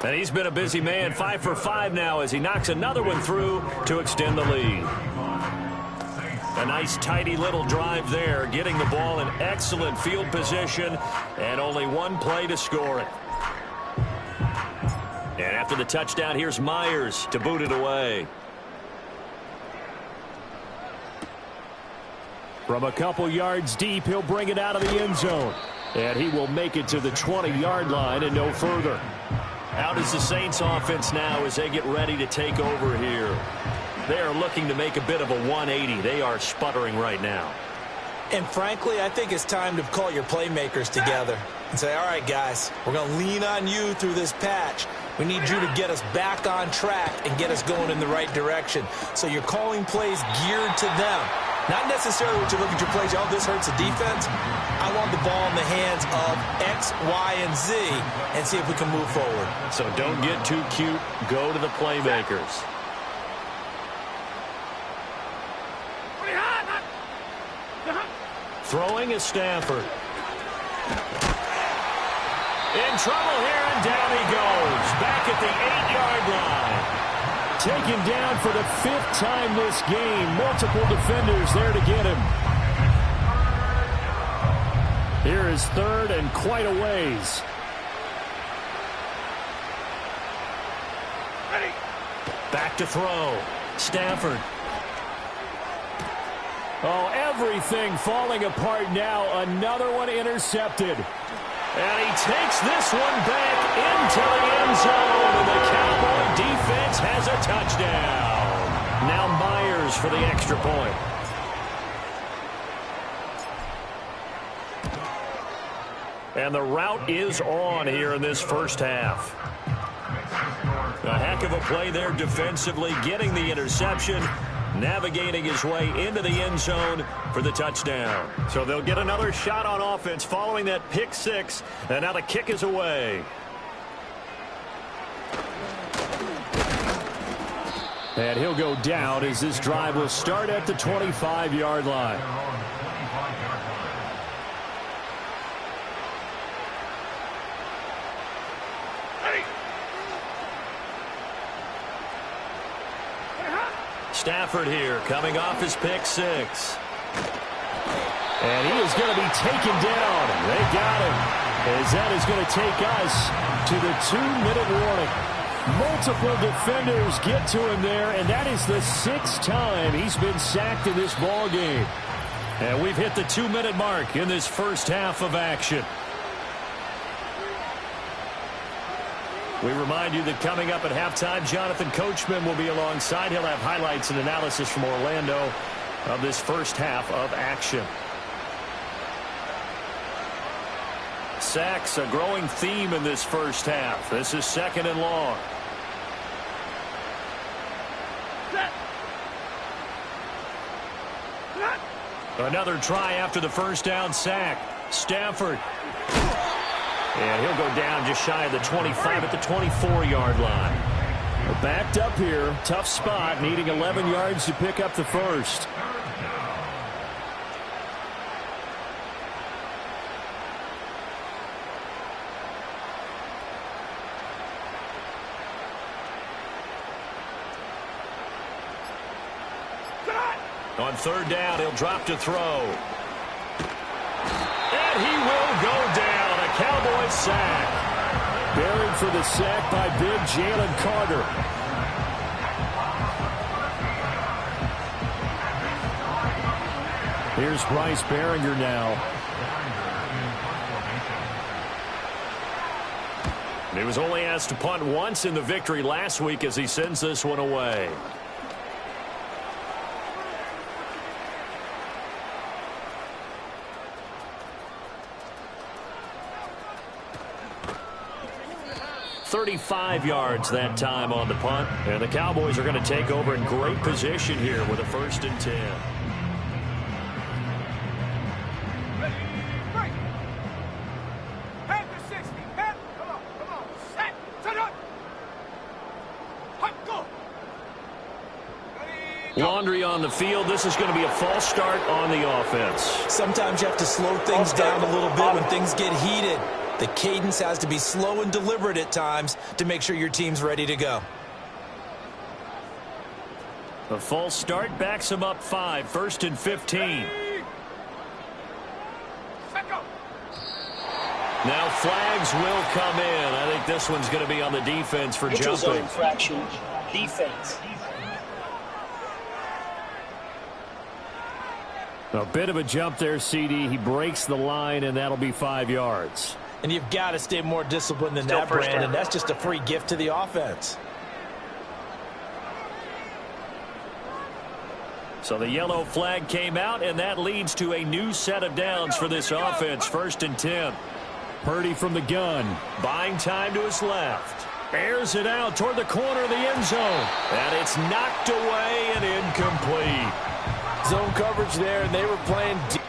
And he's been a busy man, 5 for 5 now as he knocks another one through to extend the lead. A nice, tidy little drive there, getting the ball in excellent field position, and only one play to score it. And after the touchdown, here's Myers to boot it away. From a couple yards deep, he'll bring it out of the end zone. And he will make it to the 20-yard line and no further. Out is the Saints offense now as they get ready to take over here. They are looking to make a bit of a 180. They are sputtering right now. And frankly, I think it's time to call your playmakers together and say, all right, guys, we're going to lean on you through this patch. We need you to get us back on track and get us going in the right direction. So you're calling plays geared to them. Not necessarily what you look at your plays, oh, this hurts the defense. I want the ball in the hands of X, Y, and Z and see if we can move forward. So don't get too cute. Go to the playmakers. Throwing is Stafford. In trouble here, and down he goes. Back at the 8-yard line. Taken down for the 5th time this game. Multiple defenders there to get him. Here is 3rd and quite a ways. Ready. Back to throw. Stafford. Oh, everything falling apart now. Another one intercepted. And he takes this one back into the end zone. And the Cowboy defense has a touchdown. Now Myers for the extra point. And the route is on here in this first half. A heck of a play there defensively, getting the interception. navigating his way into the end zone for the touchdown. So they'll get another shot on offense following that pick six, and now the kick is away. And he'll go down as this drive will start at the 25-yard line. Stafford here coming off his pick six. And he is going to be taken down. They got him. As that is going to take us to the 2-minute warning. Multiple defenders get to him there, and that is the 6th time he's been sacked in this ball game. And we've hit the 2-minute mark in this first half of action. We remind you that coming up at halftime, Jonathan Coachman will be alongside. He'll have highlights and analysis from Orlando of this first half of action. Sacks, a growing theme in this first half. This is 2nd and long. Another try after the first down sack. Stafford. And he'll go down just shy of the 25 at the 24-yard line. Backed up here. Tough spot. Needing 11 yards to pick up the first. On 3rd down, he'll drop to throw. And he will go down. A Cowboys sack. Buried for the sack by big Jalen Carter. Here's Bryce Behringer now. He was only asked to punt once in the victory last week as he sends this one away. .35 yards that time on the punt. And the Cowboys are going to take over in great position here with a 1st and 10. Laundry on the field. This is going to be a false start on the offense. Sometimes you have to slow things down a little bit when things get heated. The cadence has to be slow and deliberate at times to make sure your team's ready to go. A false start backs him up 5. 1st and 15. Now flags will come in. I think this one's going to be on the defense for jumping. Zone infraction. Defense. A bit of a jump there, CD. He breaks the line, and that'll be 5 yards. And you've got to stay more disciplined than that, Brandon. That's just a free gift to the offense. So the yellow flag came out, and that leads to a new set of downs for this offense. 1st and 10. Purdy from the gun. Buying time to his left. Airs it out toward the corner of the end zone. And it's knocked away and incomplete. Zone coverage there, and they were playing deep.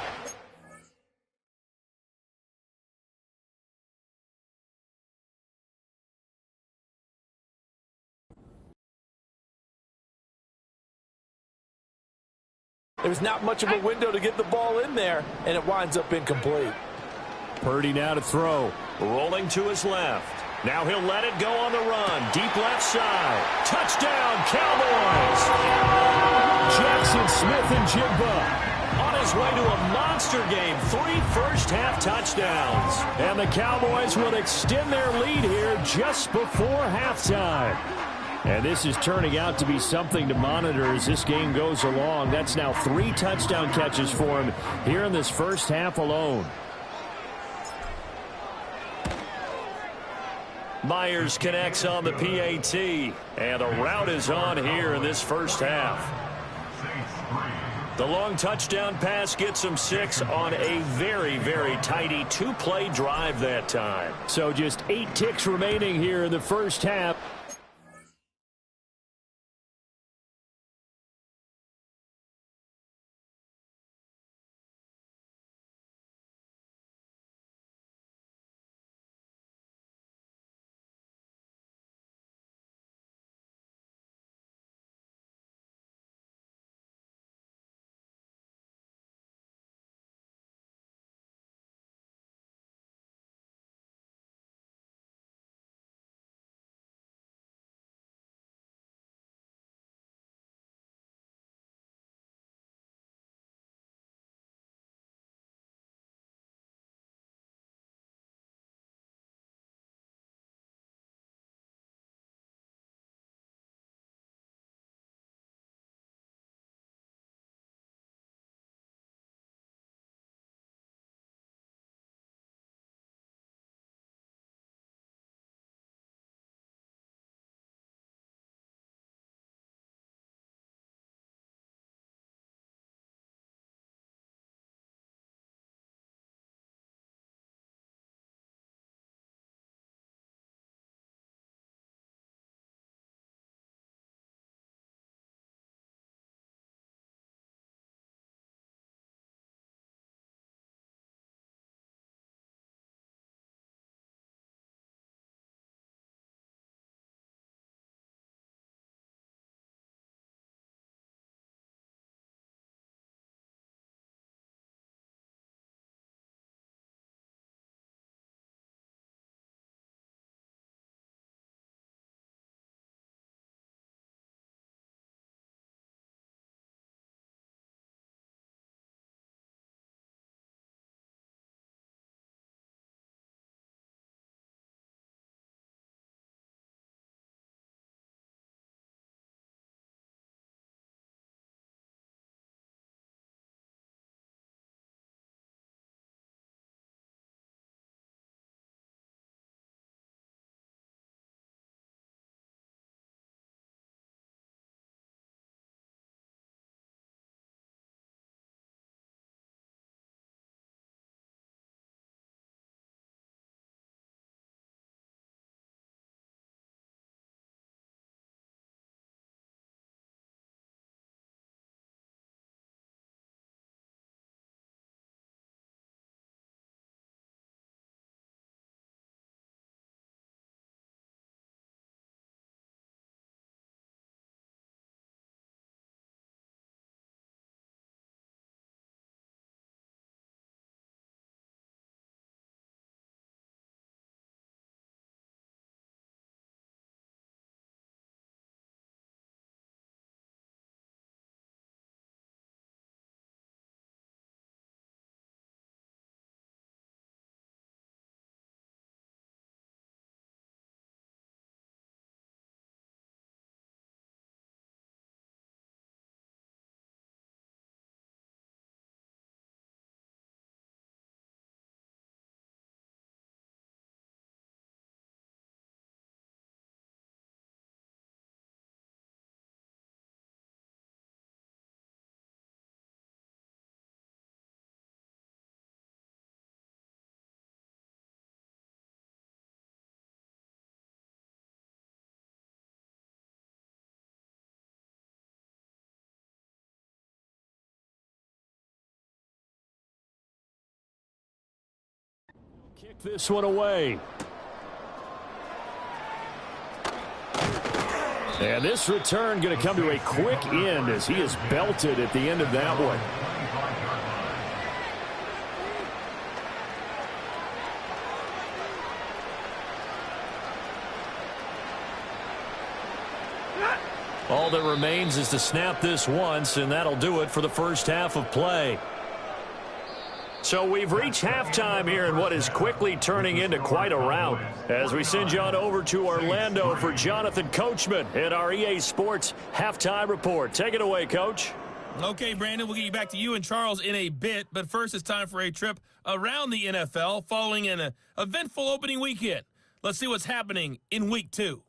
There's not much of a window to get the ball in there, and it winds up incomplete. Purdy now to throw. Rolling to his left. Now he'll let it go on the run. Deep left side. Touchdown, Cowboys! Jackson Smith-Njigba on his way to a monster game. 3 first-half touchdowns. And the Cowboys will extend their lead here just before halftime. And this is turning out to be something to monitor as this game goes along. That's now 3 touchdown catches for him here in this first half alone. Myers connects on the PAT, and the route is on here in this first half. The long touchdown pass gets him 6 on a very, very tidy 2-play drive that time. So just 8 ticks remaining here in the first half. Kick this one away. And this return going to come to a quick end as he is belted at the end of that one. All that remains is to snap this once, and that'll do it for the first half of play. So we've reached halftime here in what is quickly turning into quite a rout as we send you on over to Orlando for Jonathan Coachman at our EA Sports Halftime Report. Take it away, Coach. Okay, Brandon, we'll get you back to you and Charles in a bit, but first it's time for a trip around the NFL following an eventful opening weekend. Let's see what's happening in Week 2.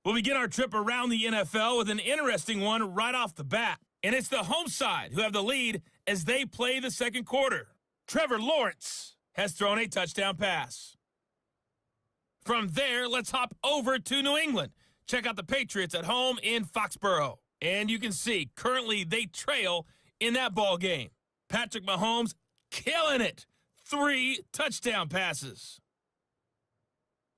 We'll begin our trip around the NFL with an interesting one right off the bat, and it's the home side who have the lead as they play the second quarter. Trevor Lawrence has thrown a touchdown pass. From there, let's hop over to New England. Check out the Patriots at home in Foxborough. And you can see, currently they trail in that ball game. Patrick Mahomes killing it. 3 touchdown passes.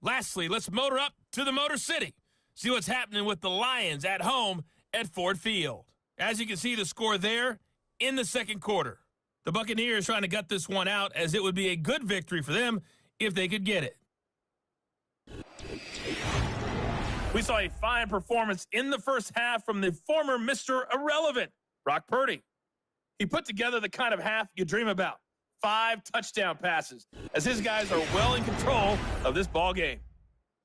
Lastly, let's motor up to the Motor City. See what's happening with the Lions at home at Ford Field. As you can see, the score there in the second quarter. The Buccaneers trying to gut this one out as it would be a good victory for them if they could get it. We saw a fine performance in the first half from the former Mr. Irrelevant, Brock Purdy. He put together the kind of half you dream about. 5 touchdown passes as his guys are well in control of this ball game.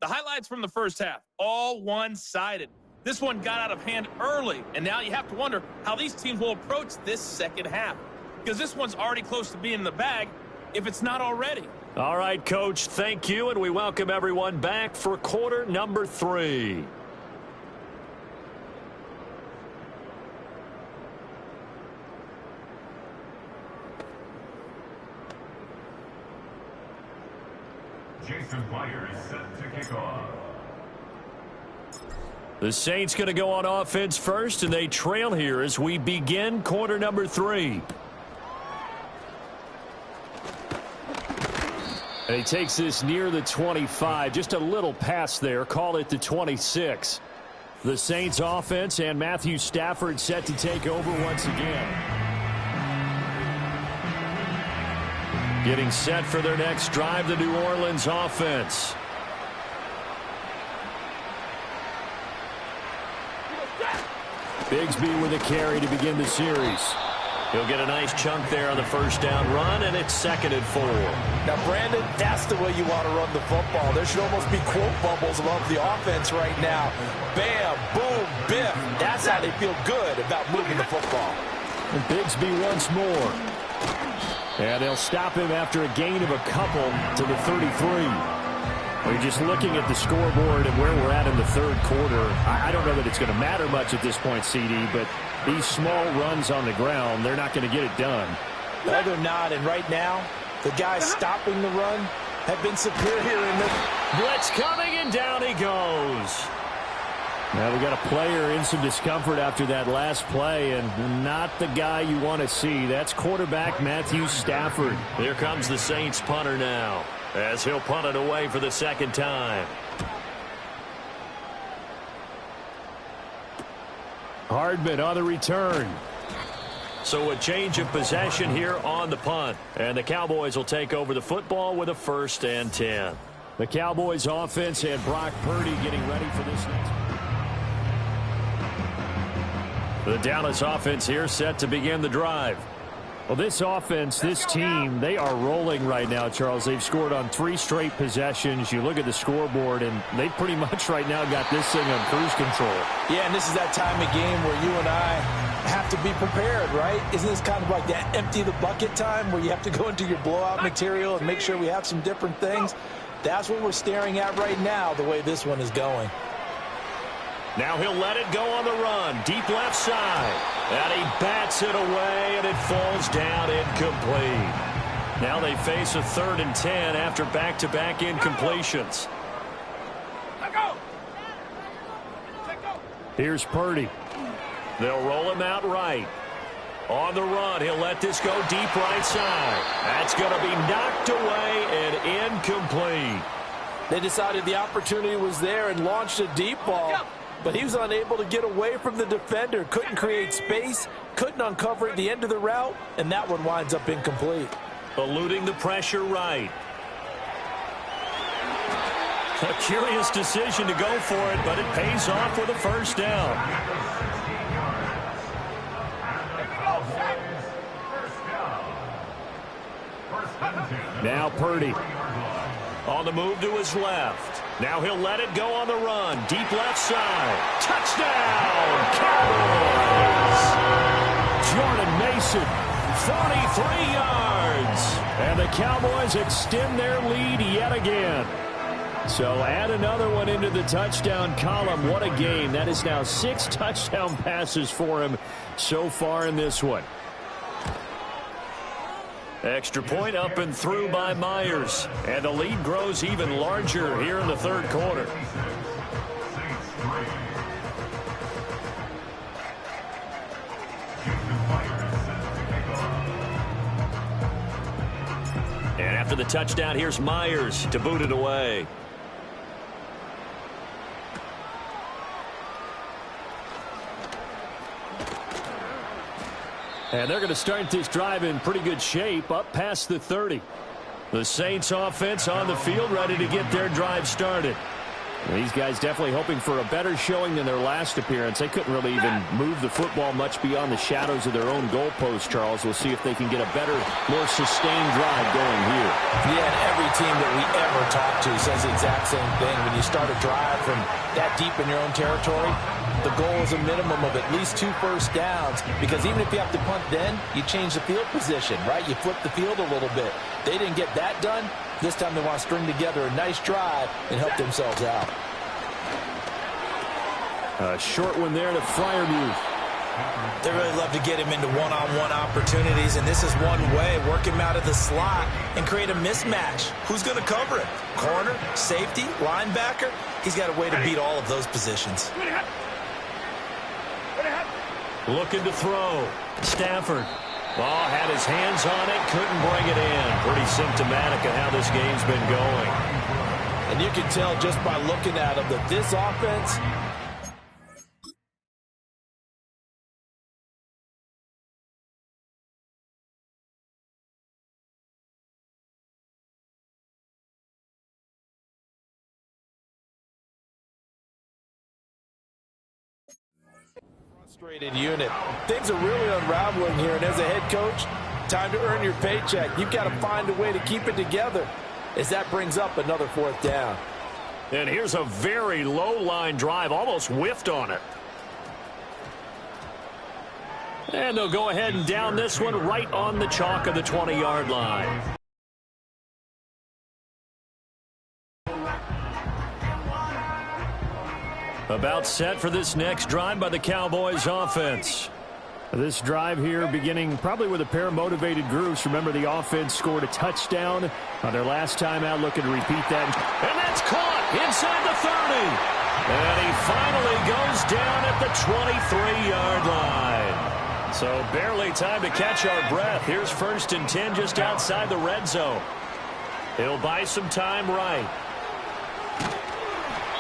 The highlights from the first half, all one-sided. This one got out of hand early, and now you have to wonder how these teams will approach this second half. Because this one's already close to being in the bag, if it's not already. All right, Coach, thank you, and we welcome everyone back for quarter number 3. Jason White is set to kick off. The Saints going to go on offense first, and they trail here as we begin quarter number 3. And he takes this near the 25, just a little pass there, call it the 26. The Saints offense and Matthew Stafford set to take over once again. Getting set for their next drive, the New Orleans offense. Bigsby with a carry to begin the series. He'll get a nice chunk there on the first down run, and it's 2nd and 4. Now, Brandon, that's the way you want to run the football. There should almost be quote bubbles above the offense right now. Bam, boom, biff. That's how they feel good about moving the football. And Bigsby once more. And they'll stop him after a gain of a couple to the 33. We're just looking at the scoreboard and where we're at in the third quarter. I don't know that it's going to matter much at this point, CD, but these small runs on the ground, they're not going to get it done. No, they're not. And right now, the guys stopping the run have been superior in the blitz coming, and down he goes. Now we got a player in some discomfort after that last play, and not the guy you want to see. That's quarterback Matthew Stafford. Here comes the Saints punter now, as he'll punt it away for the second time. Hardman on the return. So a change of possession here on the punt. And the Cowboys will take over the football with a 1st and 10. The Cowboys offense and Brock Purdy getting ready for this next. The Dallas offense here set to begin the drive. Well, this offense, this team, they are rolling right now, Charles. They've scored on 3 straight possessions. You look at the scoreboard, and they pretty much right now got this thing on cruise control. Yeah, and this is that time of game where you and I have to be prepared, right? Isn't this kind of like that empty the bucket time where you have to go into your blowout material and make sure we have some different things? That's what we're staring at right now, the way this one is going. Now he'll let it go on the run. Deep left side. And he bats it away, and it falls down incomplete. Now they face a 3rd and 10 after back-to-back incompletions. Here's Purdy. They'll roll him out right. On the run, he'll let this go deep right side. That's going to be knocked away and incomplete. They decided the opportunity was there and launched a deep ball, but he was unable to get away from the defender. Couldn't create space, couldn't uncover at the end of the route, and that one winds up incomplete. Eluding the pressure right. A curious decision to go for it, but it pays off with a first down. Now Purdy on the move to his left. Now he'll let it go on the run. Deep left side. Touchdown, Cowboys! Jordan Mason, 43 yards. And the Cowboys extend their lead yet again. So add another one into the touchdown column. What a game. That is now 6 touchdown passes for him so far in this one. Extra point up and through by Myers. And the lead grows even larger here in the third quarter. And after the touchdown, here's Myers to boot it away. And they're going to start this drive in pretty good shape, up past the 30. The Saints offense on the field, ready to get their drive started. These guys definitely hoping for a better showing than their last appearance. They couldn't really even move the football much beyond the shadows of their own goalpost, Charles. We'll see if they can get a better, more sustained drive going here. Yeah, and every team that we ever talk to says the exact same thing. When you start a drive from that deep in your own territory, the goal is a minimum of at least 2 first downs, because even if you have to punt then, you change the field position, right? You flip the field a little bit. They didn't get that done. This time they want to string together a nice drive and help themselves out. A short one there to Freiermuth. They really love to get him into one-on-one opportunities, and this is one way. Work him out of the slot and create a mismatch. Who's going to cover him? Corner, safety, linebacker? He's got a way to beat all of those positions. Looking to throw. Stafford. Ball had his hands on it, couldn't bring it in. Pretty symptomatic of how this game's been going. And you can tell just by looking at him that this offense frustrated unit. Things are really unraveling here, and as a head coach, time to earn your paycheck. You've got to find a way to keep it together as that brings up another 4th down. And here's a very low line drive, almost whiffed on it. And they'll go ahead and down this one right on the chalk of the 20-yard line. About set for this next drive by the Cowboys offense. This drive here beginning probably with a pair of motivated groups. Remember, the offense scored a touchdown on their last time out, looking to repeat that. And that's caught inside the 30. And he finally goes down at the 23-yard line. So barely time to catch our breath. Here's 1st and 10 just outside the red zone. He'll buy some time right.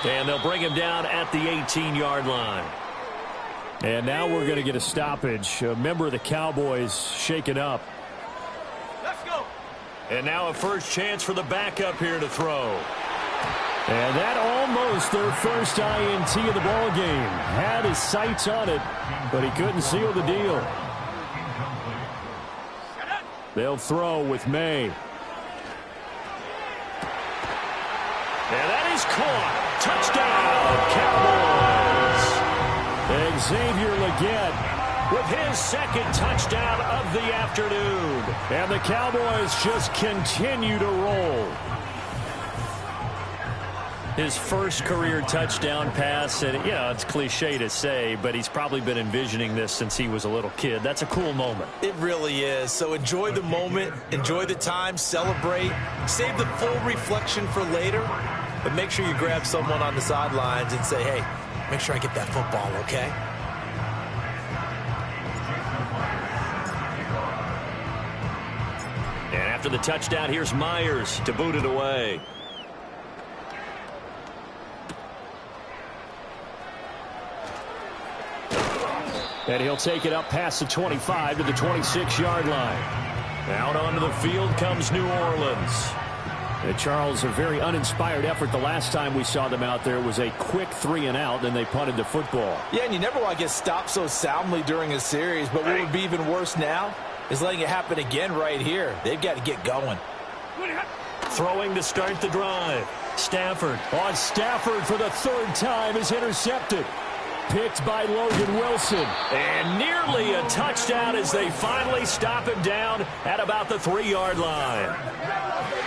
And they'll bring him down at the 18-yard line. And now we're going to get a stoppage. A member of the Cowboys shaken up. Let's go. And now a first chance for the backup here to throw. And that almost their first INT of the ball game. Had his sights on it, but he couldn't seal the deal. They'll throw with May. And that is caught. Touchdown, Cowboys. Xavier Legette with his 2nd touchdown of the afternoon. And the Cowboys just continue to roll. His first career touchdown pass, and you know, it's cliche to say, but he's probably been envisioning this since he was a little kid. That's a cool moment. It really is. So enjoy the moment, enjoy the time, celebrate, save the full reflection for later, but make sure you grab someone on the sidelines and say, hey, make sure I get that football, okay? And after the touchdown, here's Myers to boot it away. And he'll take it up past the 25 to the 26-yard line. Out onto the field comes New Orleans. Charles, a very uninspired effort the last time we saw them out there. It was a quick 3-and-out, then they punted the football. Yeah, and you never want to get stopped so soundly during a series, but what would be even worse now is letting it happen again right here. They've got to get going. Throwing to start the drive. Stafford for the third time is intercepted. Picked by Logan Wilson. And nearly a touchdown as they finally stop him down at about the 3-yard line.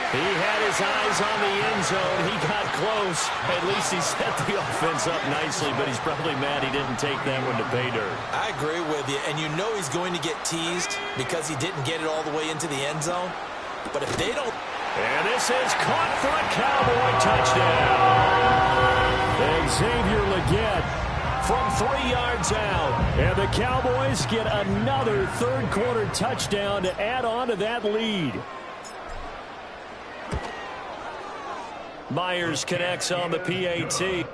He had his eyes on the end zone. He got close. At least he set the offense up nicely, but he's probably mad he didn't take that one to pay dirt. I agree with you, and you know he's going to get teased because he didn't get it all the way into the end zone. But if they don't... And this is caught for a Cowboy touchdown. Xavier Legette from 3 yards out. And the Cowboys get another third-quarter touchdown to add on to that lead. Myers connects on the PAT.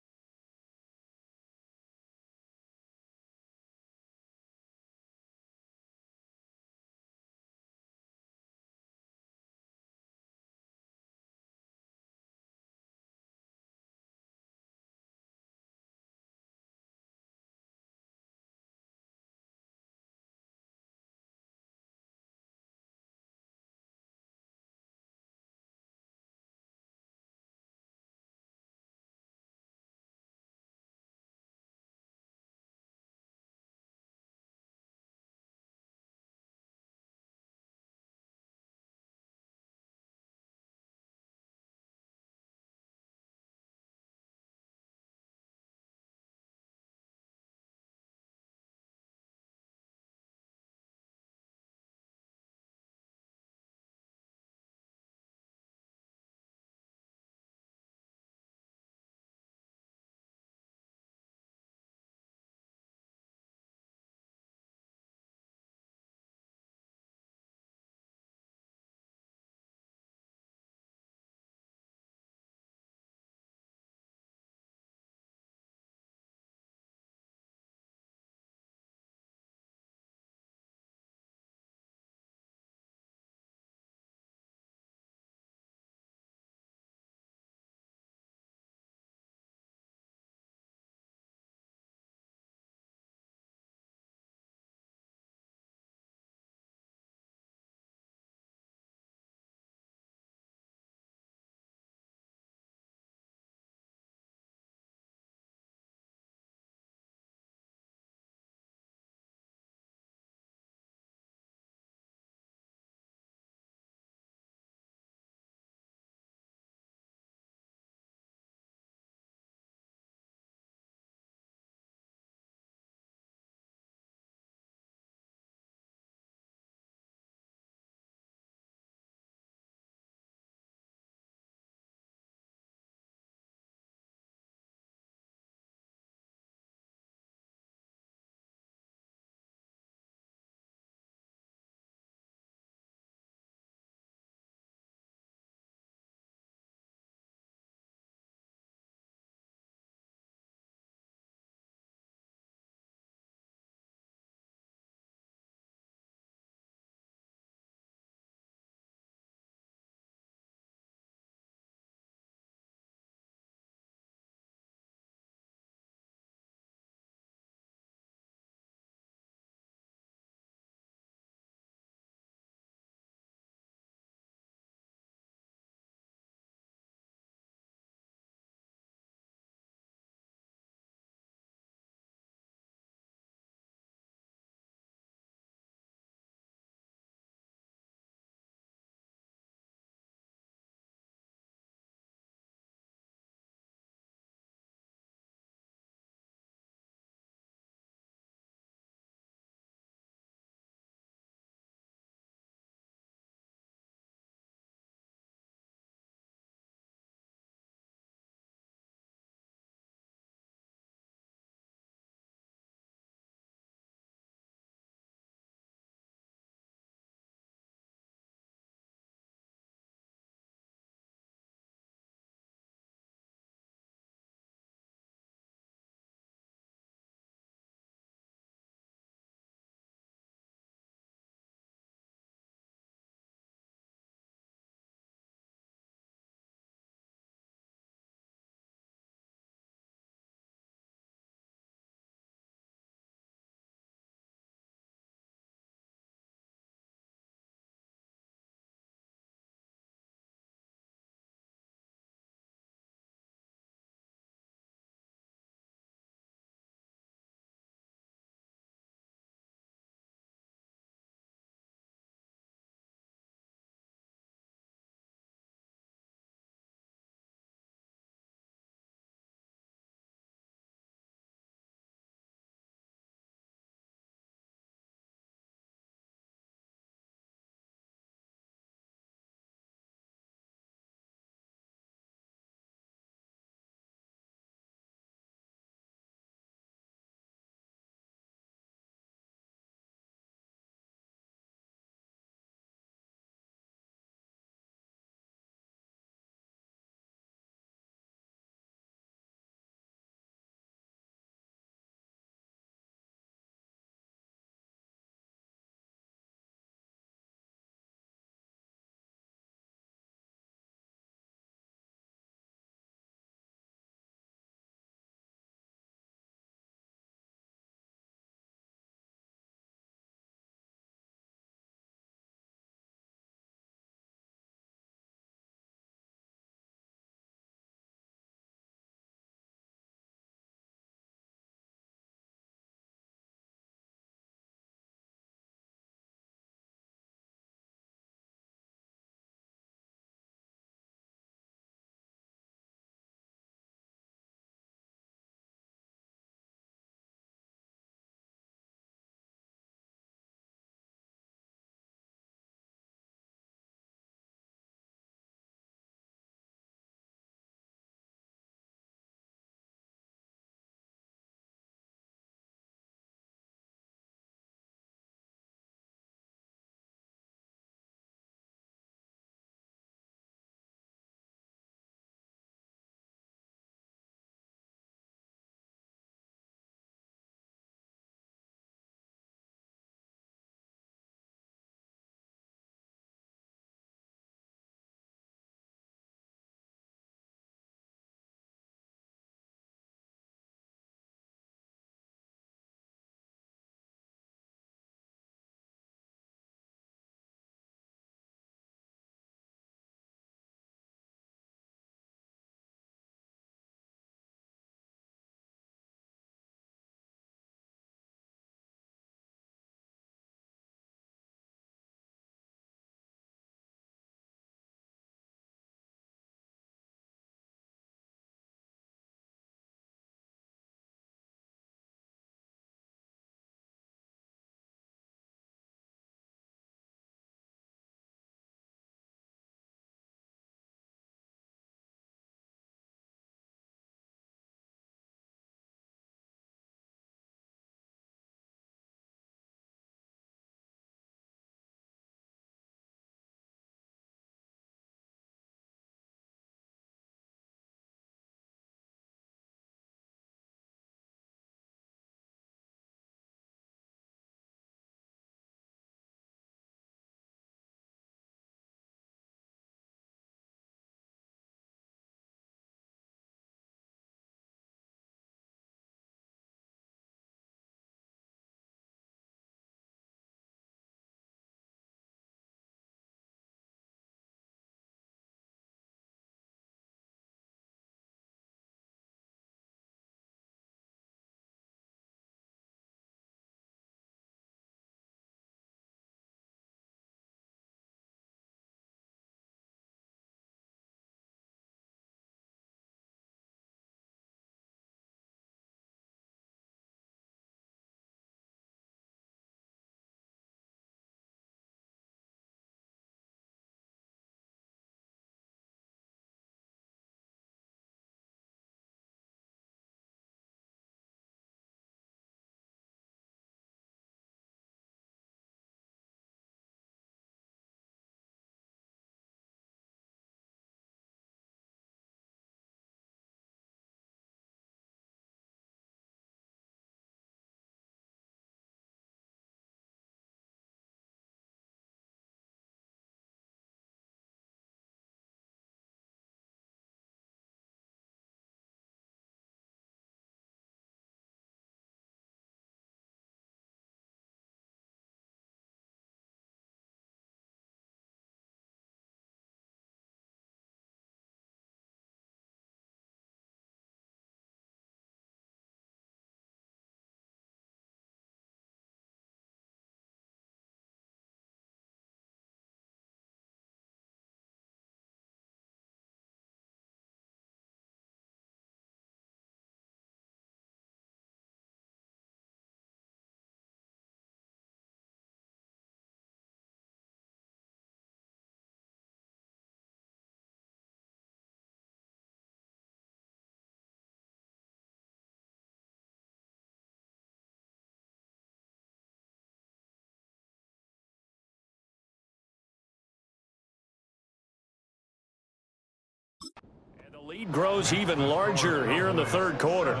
Lead grows even larger here in the third quarter.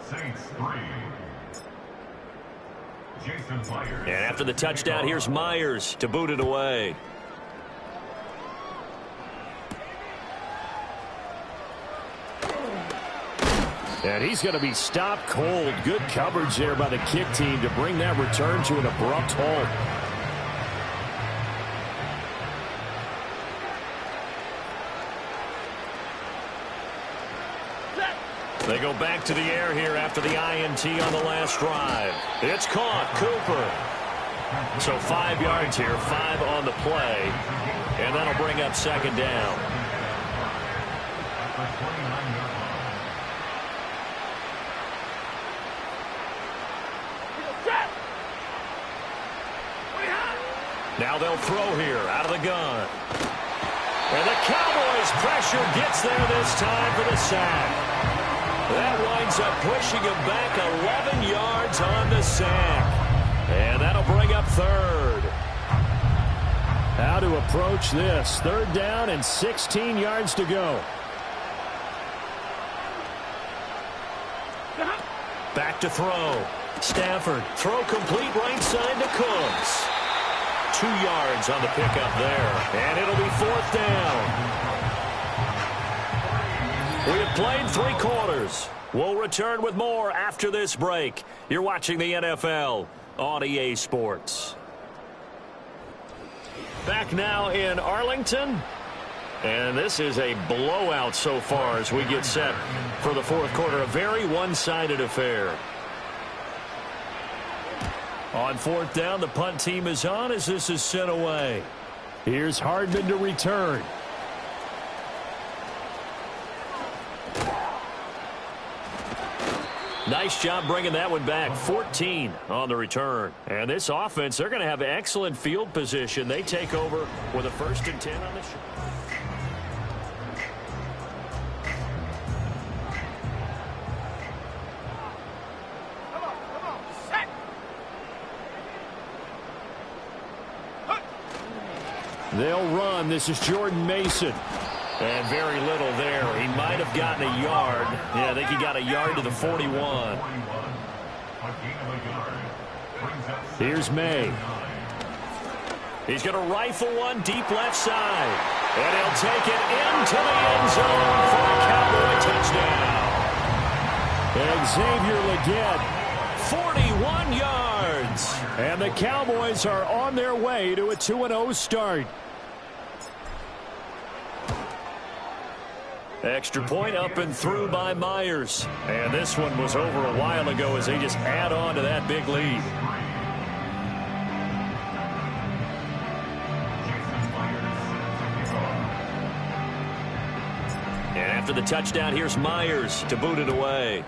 Saints 3. Jason Myers. And after the touchdown, here's Myers to boot it away. And he's going to be stopped cold. Good coverage there by the kick team to bring that return to an abrupt halt. They go back to the air here after the INT on the last drive. It's caught. Cooper. So 5 yards here, 5 on the play. And that'll bring up second down. Now they'll throw here out of the gun. And the Cowboys pressure gets there this time for the sack. That winds up pushing him back 11 yards on the sack. And that'll bring up third. How to approach this. Third down and 16 yards to go. Back to throw. Stafford. Throw complete right side to Cooks. 2 yards on the pickup there. And it'll be fourth down. We have played 3 quarters. We'll return with more after this break. You're watching the NFL on EA Sports. Back now in Arlington. And this is a blowout so far as we get set for the fourth quarter. A very one-sided affair. On fourth down, the punt team is on as this is sent away. Here's Hardman to return. Nice job bringing that one back. 14 on the return. And this offense, they're going to have excellent field position. They take over with a 1st and 10 on the shot. They'll run. This is Jordan Mason. And very little there. He might have gotten a yard. Yeah, I think he got a yard to the 41. Here's May. He's going to rifle one deep left side. And he'll take it into the end zone for a Cowboy touchdown. And Xavier Legette, 41 yards. And the Cowboys are on their way to a 2-0 start. Extra point up and through by Myers. And this one was over a while ago as they just add on to that big lead. And after the touchdown, here's Myers to boot it away.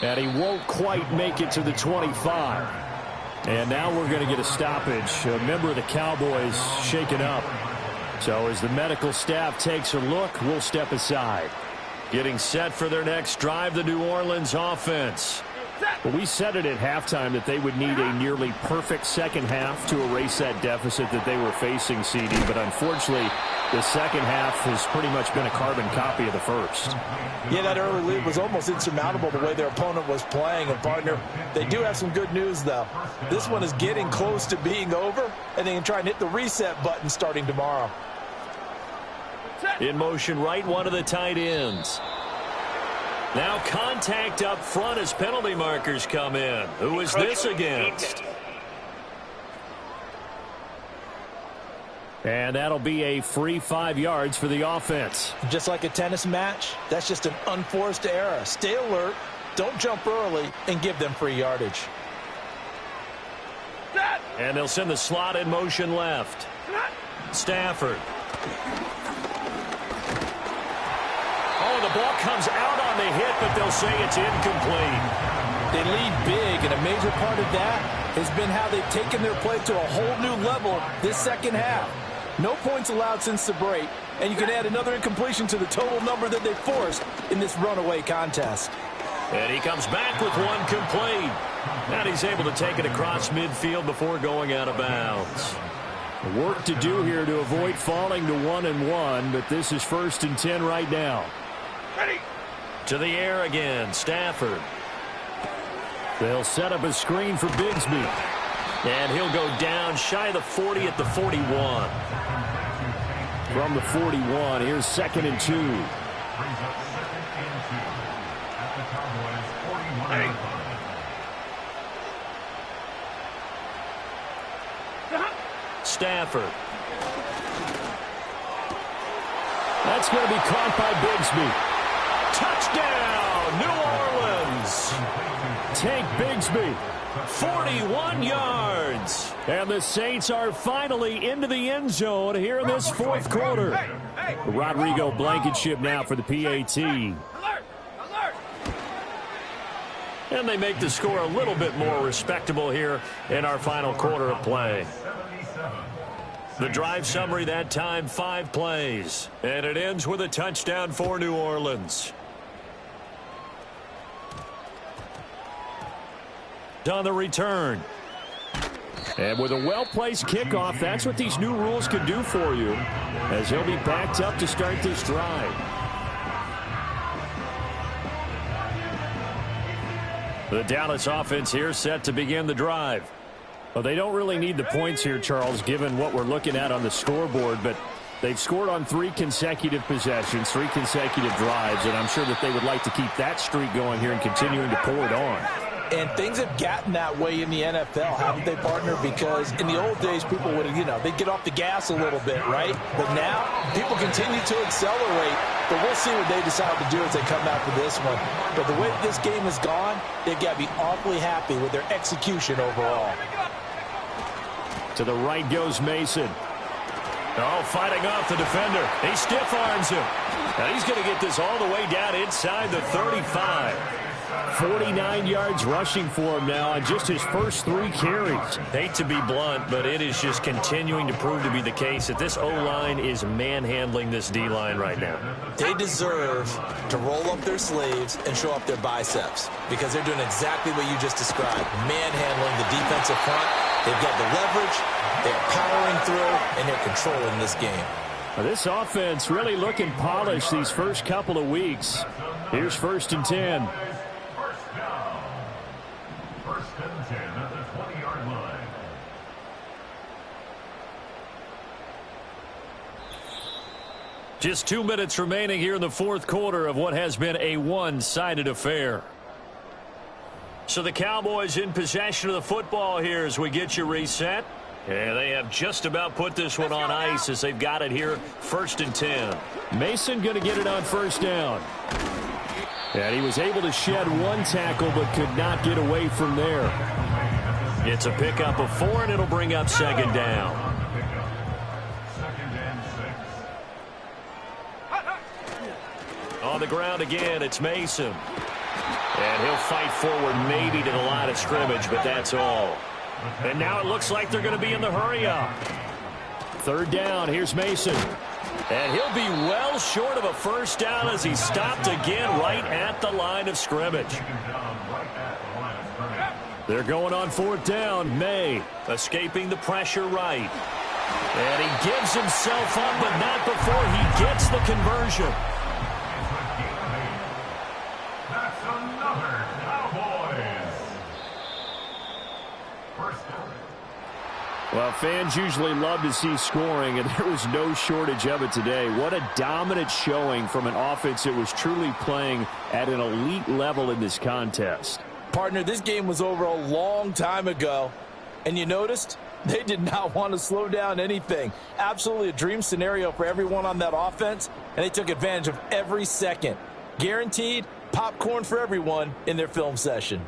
And he won't quite make it to the 25. And now we're going to get a stoppage. A member of the Cowboys shaken up. So as the medical staff takes a look, we'll step aside. Getting set for their next drive, the New Orleans offense. Well, we said it at halftime that they would need a nearly perfect second half to erase that deficit that they were facing, CD. But unfortunately, the second half has pretty much been a carbon copy of the first. Yeah, that early lead was almost insurmountable the way their opponent was playing. And, partner, they do have some good news, though. This one is getting close to being over, and they can try and hit the reset button starting tomorrow. In motion right, one of the tight ends. Now contact up front as penalty markers come in. Who is this against? And that'll be a free 5 yards for the offense. Just like a tennis match, that's just an unforced error. Stay alert, don't jump early, and give them free yardage. And they'll send the slot in motion left. Stafford. Oh, the ball comes out on the hit, but they'll say it's incomplete. They lead big, and a major part of that has been how they've taken their play to a whole new level this second half. No points allowed since the break, and you can add another incompletion to the total number that they forced in this runaway contest. And he comes back with one complete. And he's able to take it across midfield before going out of bounds. Work to do here to avoid falling to 1-1, but this is 1st and 10 right now. Ready. To the air again, Stafford. They'll set up a screen for Bigsby. And he'll go down shy of the 40 at the 41. From the 41, here's 2nd and 2. Brings up 2nd and 2 at the Cowboys 41-yard line. Stafford. That's going to be caught by Bigsby. Touchdown, New Orleans. Take Bigsby. 41 yards. And the Saints are finally into the end zone here in this 4th quarter. Rodrigo Blankenship now for the PAT. And they make the score a little bit more respectable here in our final quarter of play. The drive summary that time, 5 plays. And it ends with a touchdown for New Orleans. On the return. And with a well-placed kickoff, that's what these new rules can do for you, as he'll be backed up to start this drive. The Dallas offense here set to begin the drive. Well, they don't really need the points here, Charles, given what we're looking at on the scoreboard, but they've scored on 3 consecutive possessions, 3 consecutive drives, and I'm sure that they would like to keep that streak going here and continuing to pull it on. And things have gotten that way in the NFL, haven't they, partner? Because in the old days, people would, they'd get off the gas a little bit, right? But now, people continue to accelerate. But we'll see what they decide to do as they come out for this one. But the way this game has gone, they've got to be awfully happy with their execution overall. To the right goes Mason. Oh, fighting off the defender. He stiff arms him. Now he's going to get this all the way down inside the 35. 49 yards rushing for him now on just his first 3 carries. Hate to be blunt, but it is just continuing to prove to be the case that this O-line is manhandling this D-line right now. They deserve to roll up their sleeves and show up their biceps because they're doing exactly what you just described, manhandling the defensive front. They've got the leverage, they're powering through, and they're controlling this game. This offense really looking polished these first couple of weeks. Here's 1st and 10. At the 20-yard line. Just 2 minutes remaining here in the 4th quarter of what has been a one-sided affair. So the Cowboys in possession of the football here as we get you reset. And they have just about put this one on ice as they've got it here, 1st and 10. Mason going to get it on 1st down. And he was able to shed 1 tackle but could not get away from there. It's a pickup of 4, and it'll bring up 2nd down. 2nd and 6. On the ground again, it's Mason. And he'll fight forward maybe to the line of scrimmage, but that's all. And now it looks like they're going to be in the hurry-up. 3rd down, here's Mason. And he'll be well short of a 1st down as he's stopped again right at the line of scrimmage. They're going on 4th down. May escaping the pressure right. And he gives himself up, but not before he gets the conversion. That's another Cowboys. 1st down. Well, fans usually love to see scoring, and there was no shortage of it today. What a dominant showing from an offense that was truly playing at an elite level in this contest. Partner, this game was over a long time ago, and you noticed they did not want to slow down anything. Absolutely a dream scenario for everyone on that offense, and they took advantage of every second. Guaranteed popcorn for everyone in their film session.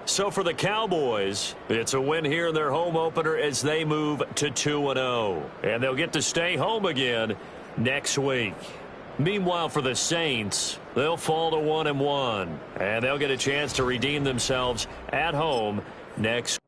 So for the Cowboys, it's a win here in their home opener as they move to 2-0. And they'll get to stay home again next week. Meanwhile, for the Saints, they'll fall to 1-1. And they'll get a chance to redeem themselves at home next week.